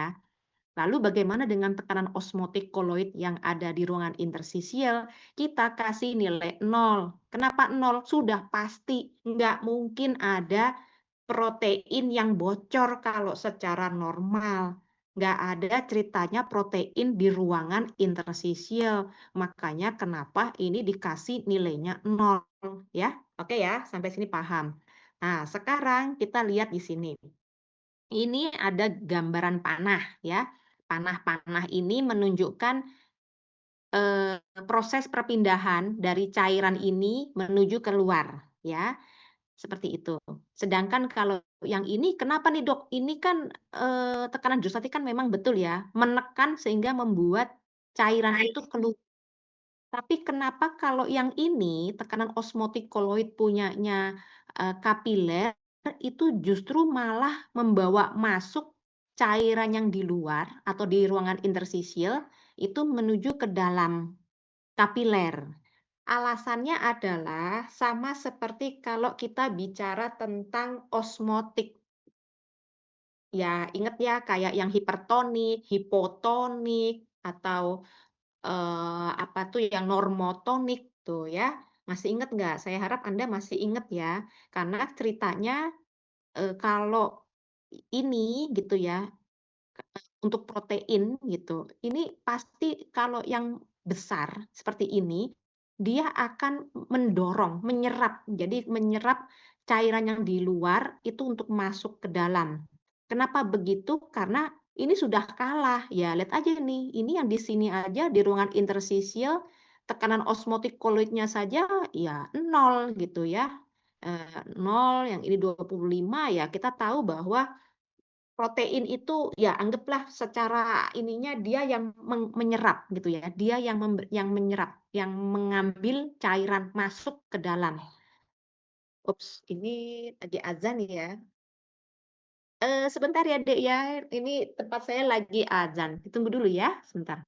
Speaker 1: Lalu bagaimana dengan tekanan osmotik koloid yang ada di ruangan intersisial? Kita kasih nilai 0. Kenapa 0? Sudah pasti nggak mungkin ada protein yang bocor kalau secara normal. Nggak ada ceritanya protein di ruangan intersisial. Makanya kenapa ini dikasih nilainya 0. Ya, oke ya, sampai sini paham. Nah, sekarang kita lihat di sini. Ini ada gambaran panah ya. Panah-panah ini menunjukkan proses perpindahan dari cairan ini menuju keluar ya. Seperti itu. Sedangkan kalau yang ini kenapa nih Dok? Ini kan tekanan hidrostatik kan memang betul ya, menekan sehingga membuat cairan itu keluar. Tapi kenapa kalau yang ini tekanan osmotik koloid punyanya kapiler itu justru malah membawa masuk cairan yang di luar atau di ruangan intersisial itu menuju ke dalam kapiler. Alasannya adalah sama seperti kalau kita bicara tentang osmotik. Ya inget ya kayak yang hipertonik, hipotonik, atau, apa tuh yang normotonik tuh ya. Masih inget nggak? Saya harap Anda masih inget ya. Karena ceritanya, kalau ini gitu ya, untuk protein gitu, ini pasti kalau yang besar seperti ini, dia akan mendorong, menyerap. Jadi menyerap cairan yang di luar itu untuk masuk ke dalam. Kenapa begitu? Karena ini sudah kalah. Ya lihat aja nih, ini yang di sini aja di ruangan interstisial, tekanan osmotik koloidnya saja ya nol gitu ya, 0, yang ini 25, ya kita tahu bahwa protein itu ya anggaplah secara ininya dia yang menyerap gitu ya, dia yang menyerap, yang mengambil cairan masuk ke dalam. Ups, ini lagi azan ya. Sebentar ya, Dek, ya, ini tempat saya lagi azan. Ditunggu dulu ya, sebentar.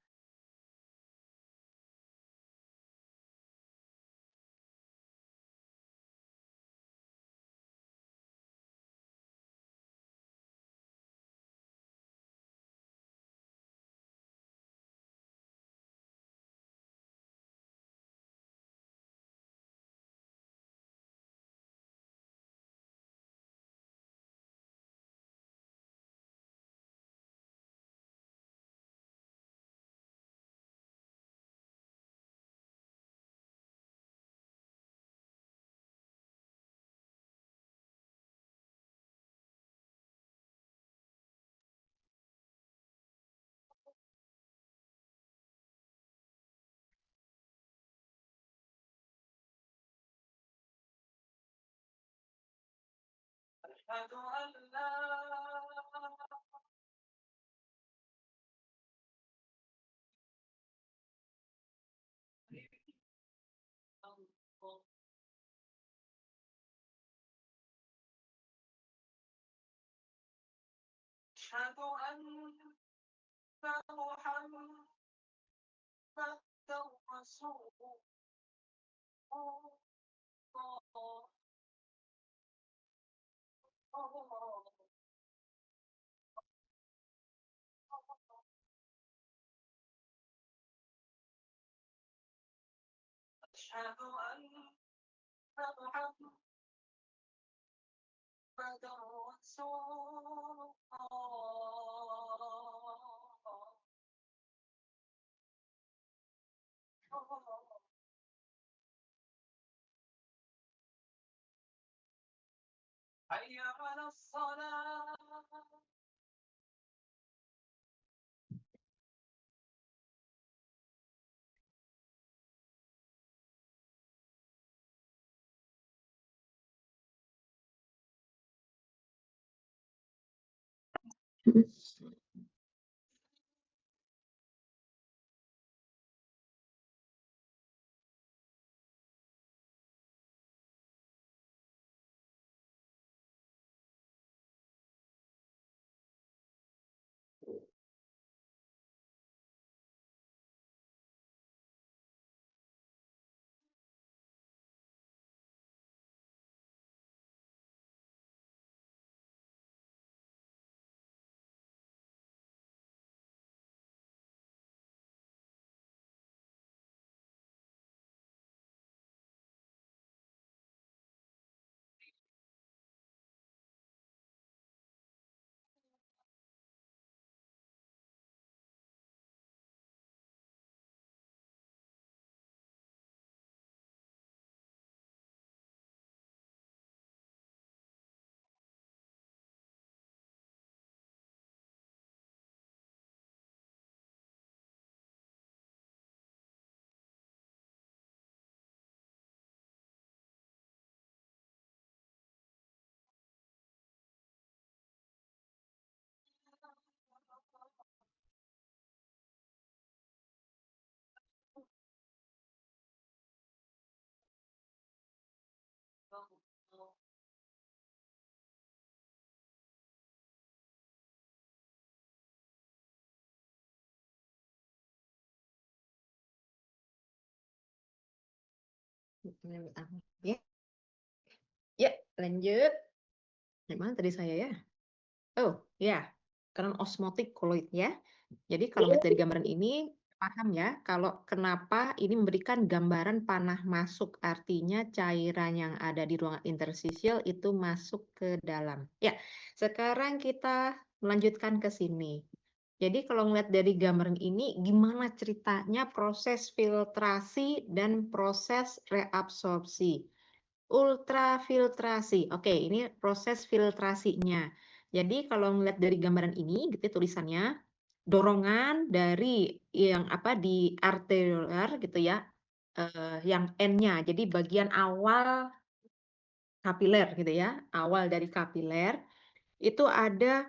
Speaker 1: Ya, ya lanjut. Gimana tadi saya ya? Oh, ya, tekanan osmotik koloid ya. Jadi kalau ngelihat dari gambaran ini, paham ya, kalau kenapa ini memberikan gambaran panah masuk, artinya cairan yang ada di ruangan interstisial itu masuk ke dalam. Ya, sekarang kita melanjutkan ke sini. Jadi kalau ngelihat dari gambaran ini, gimana ceritanya proses filtrasi dan proses reabsorpsi? Ultrafiltrasi. Oke, ini proses filtrasinya. Jadi kalau ngelihat dari gambaran ini, gitu ya, tulisannya, dorongan dari yang apa di arterioler gitu ya, yang N-nya. Jadi bagian awal kapiler gitu ya, awal dari kapiler itu ada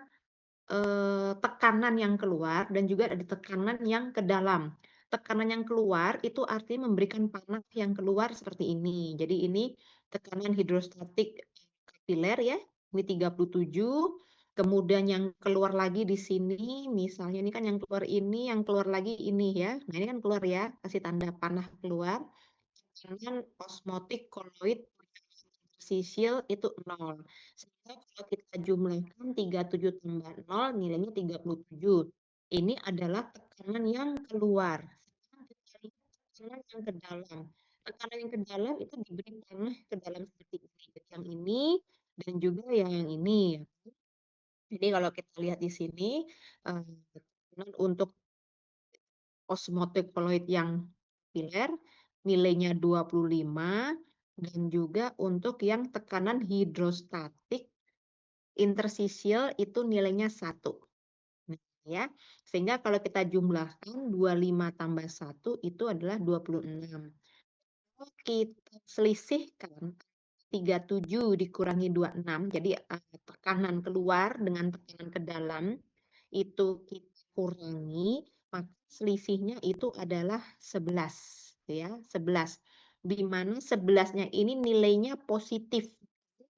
Speaker 1: tekanan yang keluar dan juga ada tekanan yang ke dalam. Tekanan yang keluar itu artinya memberikan panah yang keluar seperti ini. Jadi ini tekanan hidrostatik kapiler ya, ini 37. Kemudian yang keluar lagi di sini, misalnya ini kan yang keluar ini, yang keluar lagi ini ya. Nah ini kan keluar ya, kasih tanda panah keluar. Tekanan osmotik koloid sisil itu 0. Sehingga kalau kita jumlahkan 37 tambah 0 nilainya 37. Ini adalah tekanan yang keluar. Sekarang kita lihat tekanan yang ke dalam. Tekanan yang ke dalam itu diberi panah ke dalam seperti ini. Jadi yang ini dan juga yang ini ya. Jadi kalau kita lihat di sini tekanan untuk osmotic fluid yang kapiler nilainya 25 dan juga untuk yang tekanan hidrostatik interstisial itu nilainya 1. Nah, ya. Sehingga kalau kita jumlahkan 25 tambah 1 itu adalah 26. Kalau kita selisihkan 37 dikurangi 26, jadi tekanan keluar dengan tekanan ke dalam itu kita kurangi, maka selisihnya itu adalah 11 ya, 11. Di mana 11-nya ini nilainya positif.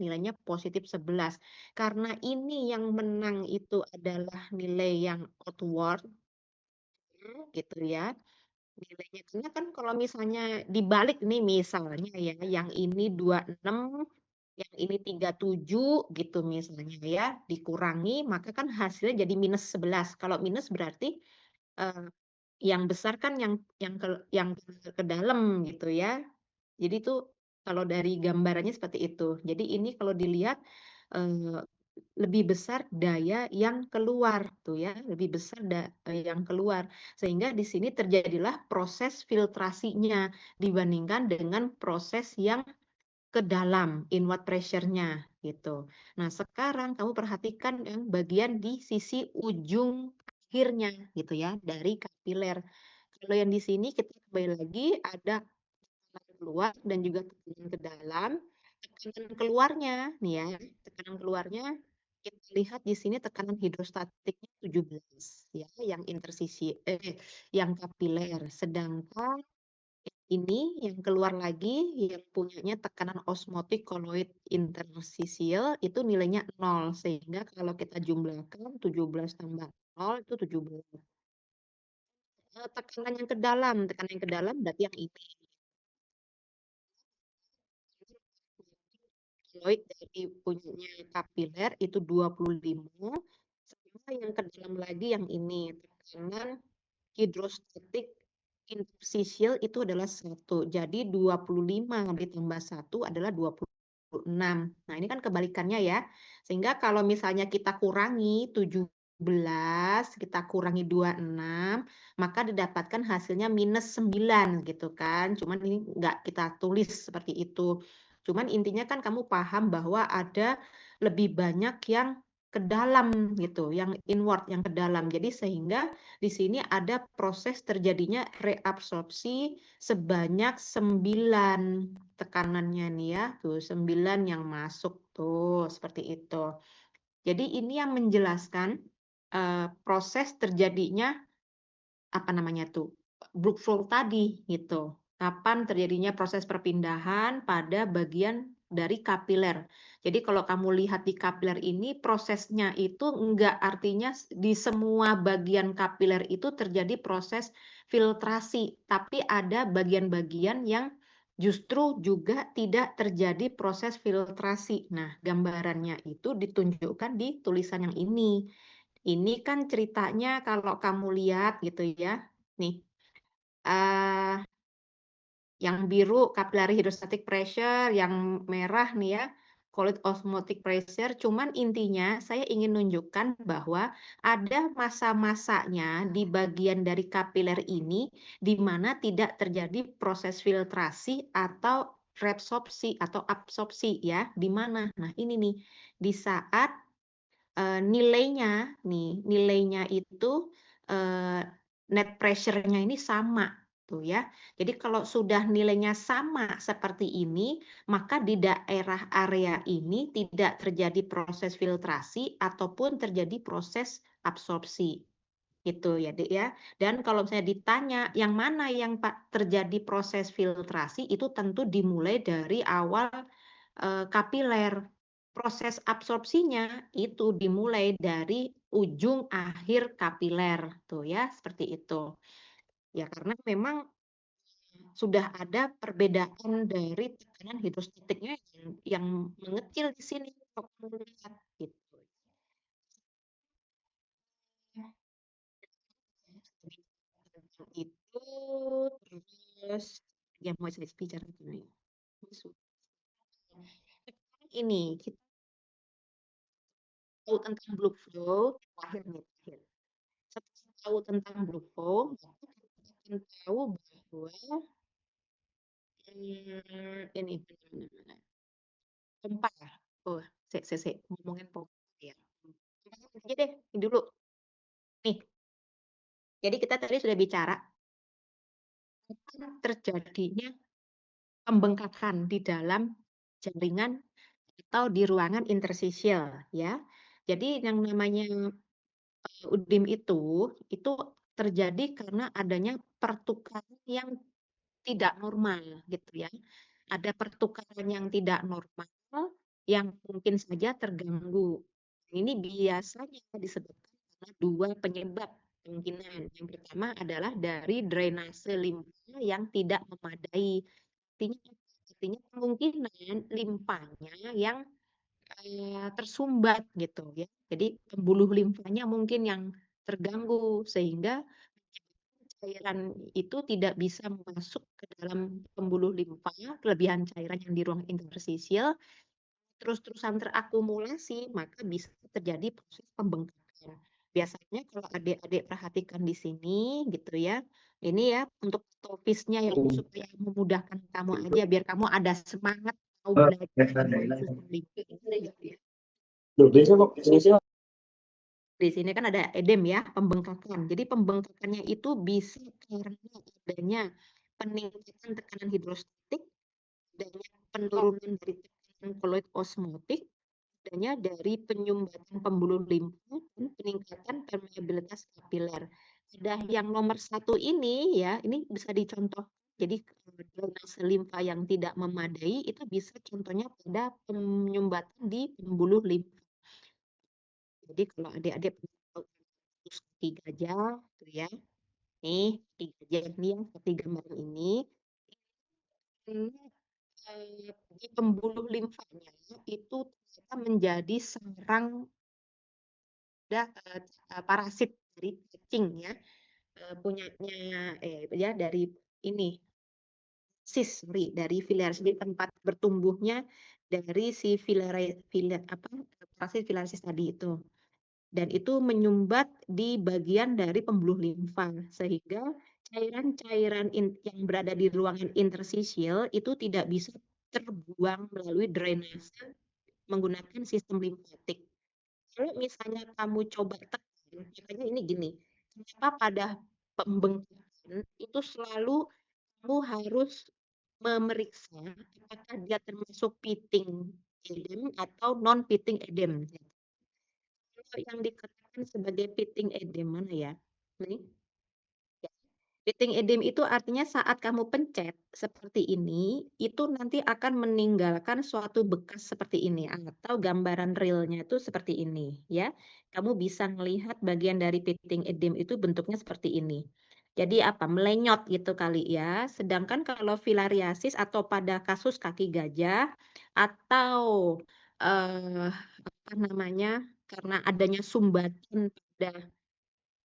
Speaker 1: Nilainya positif 11. Karena ini yang menang itu adalah nilai yang outward gitu ya. Nilainya karena kan kalau misalnya dibalik nih misalnya ya, yang ini 26, yang ini 37 gitu misalnya ya, dikurangi maka kan hasilnya jadi minus 11. Kalau minus berarti eh, yang besar kan yang ke dalam gitu ya. Jadi itu kalau dari gambarannya seperti itu. Jadi ini kalau dilihat eh, lebih besar daya yang keluar tuh ya, lebih besar yang keluar. Sehingga di sini terjadilah proses filtrasinya dibandingkan dengan proses yang ke dalam inward pressure-nya gitu. Nah, sekarang kamu perhatikan yang bagian di sisi ujung akhirnya gitu ya dari kapiler. Kalau yang di sini kita kembali lagi ada tekanan keluar dan juga tekanan ke dalam. Tekanan keluarnya nih ya, tekanan keluarnya kita lihat di sini tekanan hidrostatiknya 17 ya, yang intersisi yang kapiler. Sedangkan ini yang keluar lagi yang punyanya tekanan osmotik koloid interstisial itu nilainya 0 sehingga kalau kita jumlahkan 17 tambah 0 itu 17. Tekanan yang ke dalam berarti yang ini. Koloid dari punyanya kapiler itu 25 sama yang ke dalam lagi yang ini tekanan hidrostatik interstisial itu adalah 1. Jadi 25 ditambah 1 adalah 26. Nah, ini kan kebalikannya ya. Sehingga kalau misalnya kita kurangi 17, kita kurangi 26, maka didapatkan hasilnya minus 9 gitu kan. Cuman ini nggak kita tulis seperti itu. Cuman intinya kan kamu paham bahwa ada lebih banyak yang ke dalam gitu, yang inward, yang ke dalam. Jadi sehingga di sini ada proses terjadinya reabsorpsi sebanyak 9 tekanannya nih ya. Tuh 9 yang masuk tuh seperti itu. Jadi ini yang menjelaskan proses terjadinya apa namanya tuh blood flow tadi gitu. Kapan terjadinya proses perpindahan pada bagian dari kapiler. Jadi kalau kamu lihat di kapiler ini prosesnya itu enggak artinya di semua bagian kapiler itu terjadi proses filtrasi, tapi ada bagian-bagian yang justru juga tidak terjadi proses filtrasi. Nah, gambarannya itu ditunjukkan di tulisan yang ini. Ini kan ceritanya kalau kamu lihat gitu ya, nih, eee, yang biru capillary hydrostatic pressure, yang merah nih ya, colloid osmotic pressure, cuman intinya saya ingin nunjukkan bahwa ada masa-masanya di bagian dari kapiler ini, di mana tidak terjadi proses filtrasi atau reabsorpsi atau absorpsi ya, di mana? Nah ini nih, di saat nilainya itu, eee, net pressure-nya ini sama tuh ya. Jadi kalau sudah nilainya sama seperti ini, maka di daerah area ini tidak terjadi proses filtrasi ataupun terjadi proses absorpsi, gitu ya, Dek, ya. Dan kalau misalnya ditanya yang mana yang terjadi proses filtrasi, itu tentu dimulai dari awal kapiler. Proses absorpsinya itu dimulai dari ujung akhir kapiler, tuh ya, seperti itu. Ya karena memang sudah ada perbedaan dari tekanan hidrostatiknya yang mengecil di sini kalau kamu lihat, gitu. Itu terus yang mau saya bicara ini. Ini kita tahu tentang blood flow, terakhir nih, terakhir. Setelah tahu tentang blood flow, maka kita akan tahu bahwa ini benar-benar pompa ya. Oh, sik, ngomongin pompa ya. Pompa aja deh, ini dulu. Nih, jadi kita tadi sudah bicara kapan terjadinya pembengkakan di dalam jaringan atau di ruangan interstisial ya. Jadi yang namanya udim itu terjadi karena adanya pertukaran yang tidak normal gitu ya. Ada pertukaran yang tidak normal yang mungkin saja terganggu. Ini biasanya disebabkan karena dua penyebab kemungkinan. Yang pertama adalah dari drainase limfa yang tidak memadai. Artinya kemungkinan limpanya yang tersumbat gitu ya. Jadi pembuluh limfanya mungkin yang terganggu sehingga cairan itu tidak bisa masuk ke dalam pembuluh limfa, kelebihan cairan yang di ruang interstisial terus-terusan terakumulasi, maka bisa terjadi proses pembengkakan. Biasanya kalau adik-adik perhatikan di sini gitu ya, ini ya untuk topisnya ya supaya memudahkan kamu aja biar kamu ada semangat mau belajar tentang sistem limfa gitu ya. Di sini kan ada edem ya, pembengkakan. Jadi pembengkakannya itu bisa karena adanya peningkatan tekanan hidrostatik, adanya penurunan dari tekanan koloid osmotik, adanya dari penyumbatan pembuluh limfa dan peningkatan permeabilitas kapiler. Ada yang nomor satu ini ya, ini bisa dicontoh. Jadi drainase limfa yang tidak memadai itu bisa contohnya pada penyumbatan di pembuluh limfa. Jadi kalau adik-adik seperti gajah, tuh ya, nih seperti gajah ini yang seperti gambaran ini di pembuluh limfanya itu ternyata menjadi sarang parasit dari cacing ya, punyanya ya dari ini dari filariasis, di tempat bertumbuhnya dari si parasit filariasis tadi itu. Dan itu menyumbat di bagian dari pembuluh limfa sehingga cairan-cairan yang berada di ruangan interstisial itu tidak bisa terbuang melalui drainase menggunakan sistem limfatik. Kalau misalnya kamu coba tekan, makanya ini gini, kenapa pada pembengkakan itu selalu kamu harus memeriksa apakah dia termasuk pitting edem atau non pitting edem. Kalau yang dikatakan sebagai pitting edem mana ya? Nih. Ya. Pitting edem itu artinya saat kamu pencet seperti ini, itu nanti akan meninggalkan suatu bekas seperti ini atau gambaran realnya itu seperti ini ya. Kamu bisa melihat bagian dari pitting edem itu bentuknya seperti ini. Jadi apa, melenyot gitu kali ya. Sedangkan kalau filariasis atau pada kasus kaki gajah atau, apa namanya, karena adanya sumbatan pada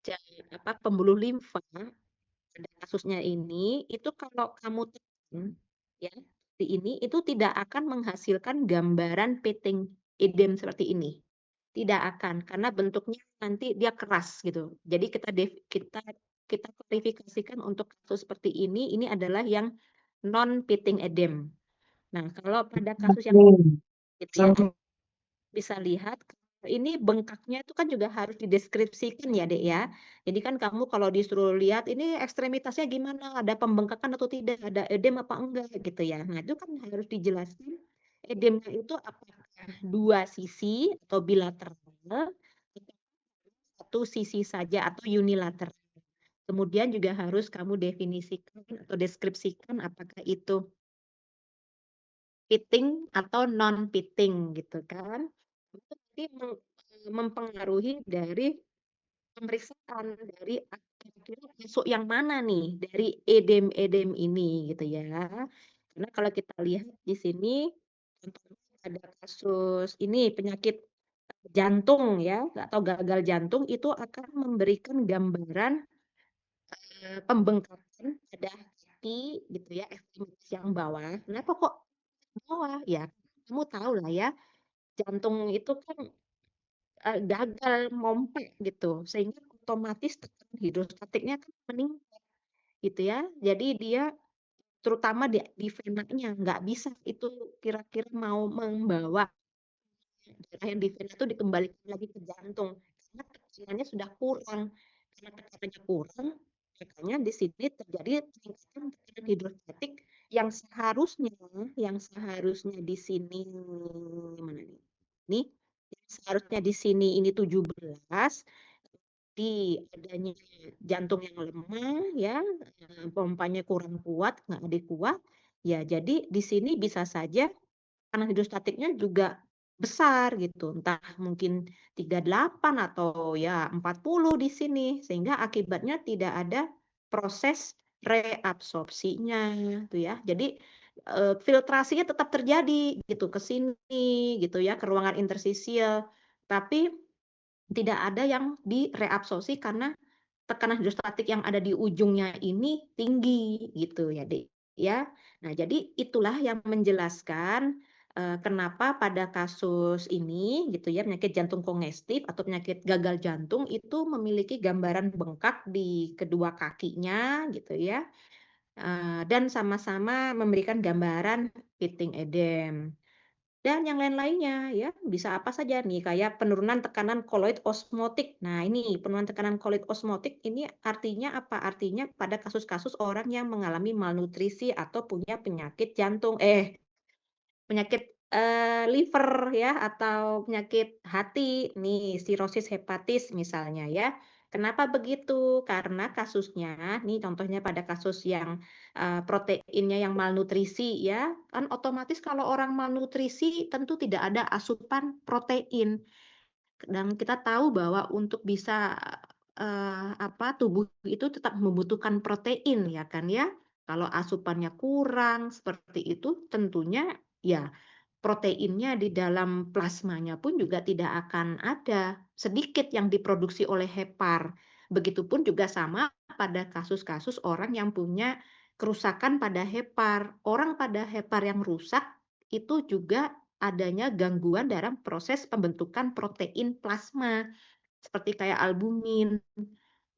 Speaker 1: ja pembuluh limfa pada kasusnya ini, itu kalau kamu tekan ya, di ini, itu tidak akan menghasilkan gambaran pitting edem seperti ini. Tidak akan, karena bentuknya nanti dia keras gitu. Jadi kita klarifikasikan untuk kasus seperti ini adalah yang non-pitting edem. Nah, kalau pada kasus yang gitu ya, bisa lihat ini bengkaknya itu kan juga harus dideskripsikan ya, Dek, ya. Jadi kan kamu kalau disuruh lihat ini ekstremitasnya gimana, ada pembengkakan atau tidak, ada edem apa enggak gitu ya. Nah, itu kan harus dijelaskan edemnya itu apakah dua sisi atau bilateral atau satu sisi saja atau unilateral. Kemudian juga harus kamu definisikan atau deskripsikan apakah itu pitting atau non-pitting gitu kan. Itu nanti mempengaruhi dari pemeriksaan dari kira-kira masuk yang mana nih dari edem-edem ini gitu ya. Karena kalau kita lihat di sini contohnya ada kasus ini penyakit jantung ya atau gagal jantung itu akan memberikan gambaran pembengkakan pada kaki gitu ya ekstremitas yang bawah. Kenapa kok bawah? Ya kamu tahu lah ya jantung itu kan gagal mompa gitu sehingga otomatis tekanan hidrostatiknya kan meningkat gitu ya. Jadi dia terutama di venanya nggak bisa itu kira-kira mau membawa darah yang di vena itu dikembalikan lagi ke jantung karena tekanannya sudah kurang. Karena tekanannya kurang, makanya di sini terjadi peningkatan tekanan hidrostatik yang seharusnya di sini mana nih? Nih, yang seharusnya di sini ini 17 di adanya jantung yang lemah ya, pompanya kurang kuat, nggak adekuat, ya jadi di sini bisa saja tekanan hidrostatiknya juga besar gitu, entah mungkin 38 atau ya 40 di sini, sehingga akibatnya tidak ada proses reabsorpsinya tuh ya. Jadi, filtrasinya tetap terjadi gitu ke sini gitu ya, ke ruangan interstisial, tapi tidak ada yang direabsorpsi karena tekanan hidrostatik yang ada di ujungnya ini tinggi gitu ya, Dek, ya. Nah, jadi itulah yang menjelaskan, kenapa pada kasus ini gitu ya, penyakit jantung kongestif atau penyakit gagal jantung itu memiliki gambaran bengkak di kedua kakinya gitu ya, dan sama-sama memberikan gambaran pitting edem. Dan yang lain-lainnya ya, bisa apa saja nih, kayak penurunan tekanan koloid osmotik. Nah ini, penurunan tekanan koloid osmotik ini artinya apa? Artinya pada kasus-kasus orang yang mengalami malnutrisi atau punya penyakit jantung penyakit, liver ya atau penyakit hati nih, sirosis hepatis misalnya ya. Kenapa begitu? Karena kasusnya nih contohnya pada kasus yang, proteinnya yang malnutrisi ya, kan otomatis kalau orang malnutrisi tentu tidak ada asupan protein. Dan kita tahu bahwa untuk bisa, tubuh itu tetap membutuhkan protein ya kan ya. Kalau asupannya kurang seperti itu tentunya ya proteinnya di dalam plasmanya pun juga tidak akan ada, sedikit yang diproduksi oleh hepar. Begitupun juga sama pada kasus-kasus orang yang punya kerusakan pada hepar. Orang pada hepar yang rusak itu juga adanya gangguan dalam proses pembentukan protein plasma, seperti kayak albumin.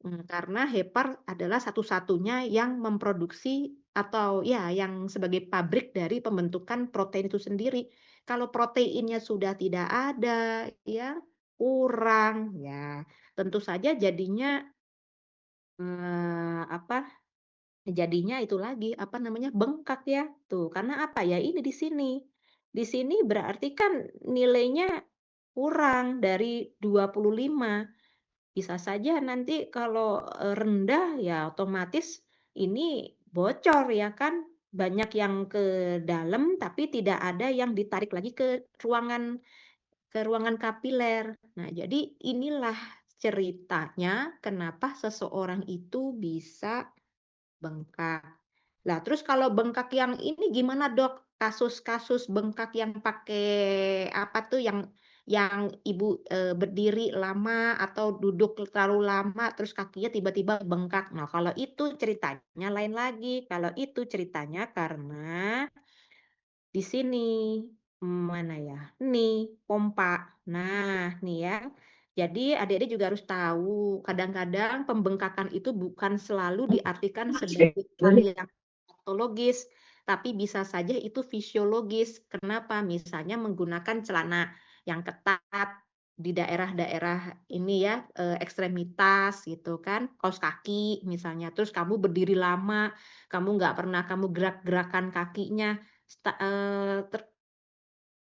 Speaker 1: Karena hepar adalah satu-satunya yang memproduksi atau ya yang sebagai pabrik dari pembentukan protein itu sendiri. Kalau proteinnya sudah tidak ada, ya kurang, ya tentu saja jadinya apa? Jadinya itu lagi apa namanya bengkak ya tuh karena apa ya ini di sini berarti kan nilainya kurang dari 25. Bisa saja nanti kalau, rendah ya otomatis ini bocor ya kan, banyak yang ke dalam tapi tidak ada yang ditarik lagi ke ruangan kapiler. Nah jadi inilah ceritanya kenapa seseorang itu bisa bengkak. Lah, terus kalau bengkak yang ini gimana, Dok? Kasus-kasus bengkak yang pakai apa tuh yang Ibu berdiri lama atau duduk terlalu lama terus kakinya tiba-tiba bengkak. Nah, kalau itu ceritanya lain lagi. Kalau itu ceritanya karena di sini, mana ya? Nih, pompa. Nah, nih ya. Jadi adik-adik juga harus tahu, kadang-kadang pembengkakan itu bukan selalu diartikan sebagai hal yang patologis, tapi bisa saja itu fisiologis. Kenapa? Misalnya menggunakan celana yang ketat di daerah-daerah ini ya, ekstremitas gitu kan, kaos kaki misalnya. Terus kamu berdiri lama, kamu nggak pernah kamu gerak-gerakan kakinya,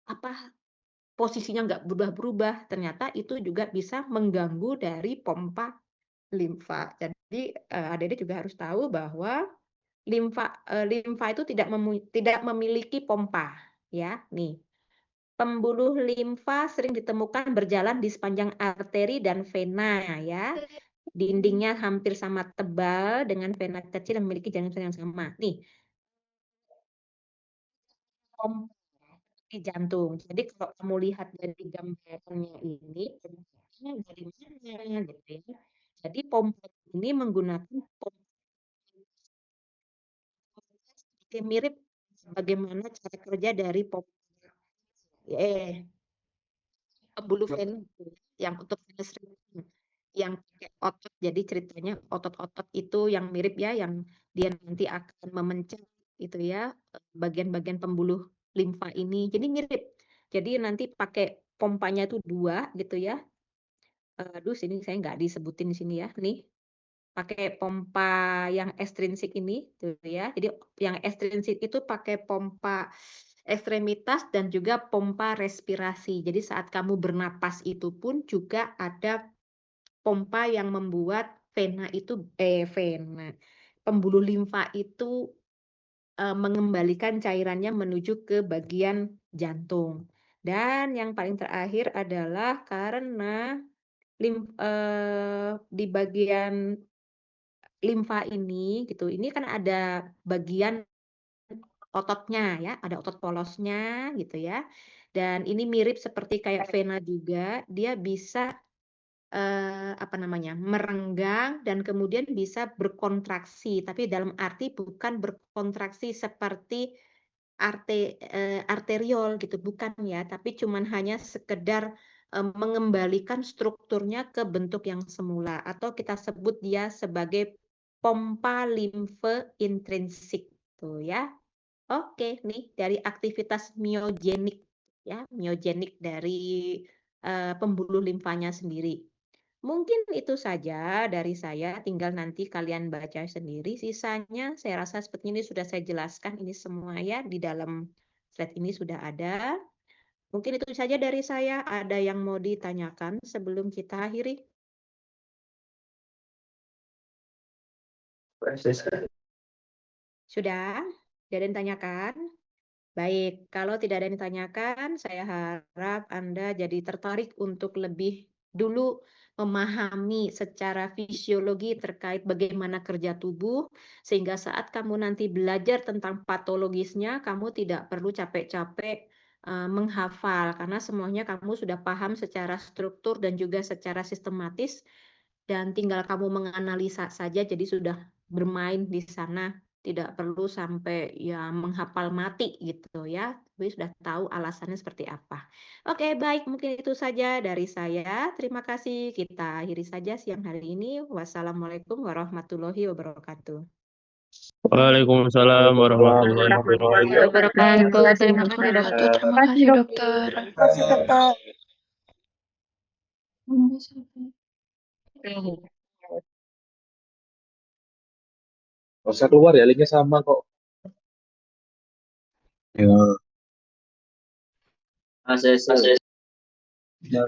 Speaker 1: apa, posisinya nggak berubah-berubah, ternyata itu juga bisa mengganggu dari pompa limfa. Jadi adik-adik juga harus tahu bahwa limfa itu tidak memiliki pompa, ya. Nih, pembuluh limfa sering ditemukan berjalan di sepanjang arteri dan vena, ya. Dindingnya hampir sama tebal dengan vena kecil yang memiliki jaringan yang sama. Nih, pompa di jantung. Jadi kalau kamu lihat dari gambarannya ini, pompanya dari mana gitu ya. Jadi pompa ini menggunakan pompa yang mirip bagaimana cara kerja dari pompa pembuluh vena yang untuk venous return yang pakai otot. Jadi ceritanya otot-otot itu yang mirip ya, yang dia nanti akan memencet itu ya bagian-bagian pembuluh limfa ini. Jadi mirip. Jadi nanti pakai pompanya itu dua gitu ya. Aduh, sini saya nggak disebutin di sini ya. Nih, pakai pompa yang ekstrinsik ini, tuh ya. Jadi yang ekstrinsik itu pakai pompa ekstremitas dan juga pompa respirasi. Jadi saat kamu bernapas itu pun juga ada pompa yang membuat pembuluh limfa itu mengembalikan cairannya menuju ke bagian jantung. Dan yang paling terakhir adalah karena di bagian limfa ini gitu, ini kan ada bagian ototnya ya, ada otot polosnya gitu ya. Dan ini mirip seperti kayak vena juga, dia bisa apa namanya, merenggang dan kemudian bisa berkontraksi, tapi dalam arti bukan berkontraksi seperti arteriol gitu, bukan ya, tapi cuman hanya sekedar mengembalikan strukturnya ke bentuk yang semula, atau kita sebut dia sebagai pompa limfe intrinsik tuh ya. Oke, nih dari aktivitas miogenik ya, miogenik dari pembuluh limfanya sendiri. Mungkin itu saja dari saya, tinggal nanti kalian baca sendiri. Sisanya saya rasa seperti ini sudah saya jelaskan ini semua ya, di dalam slide ini sudah ada. Mungkin itu saja dari saya. Ada yang mau ditanyakan sebelum kita akhiri? Sudah? Tidak ada yang tanyakan? Baik, kalau tidak ada yang ditanyakan, saya harap Anda jadi tertarik untuk lebih dulu memahami secara fisiologi terkait bagaimana kerja tubuh, sehingga saat kamu nanti belajar tentang patologisnya, kamu tidak perlu capek-capek menghafal, karena semuanya kamu sudah paham secara struktur dan juga secara sistematis, dan tinggal kamu menganalisa saja, jadi sudah bermain di sana. Tidak perlu sampai ya menghafal mati gitu ya, tapi sudah tahu alasannya seperti apa. Oke, baik, mungkin itu saja dari saya. Terima kasih. Kita akhiri saja siang hari ini. Wassalamualaikum warahmatullahi wabarakatuh.
Speaker 3: Waalaikumsalam warahmatullahi
Speaker 1: Wabarakatuh. Terima kasih,
Speaker 4: Wabarakatuh.
Speaker 1: dokter.
Speaker 4: Terima kasih, dokter.
Speaker 5: Terima kasih, dokter.
Speaker 2: Nggak usah keluar ya, linknya sama kok. Ya.
Speaker 3: ACC.
Speaker 2: Ya.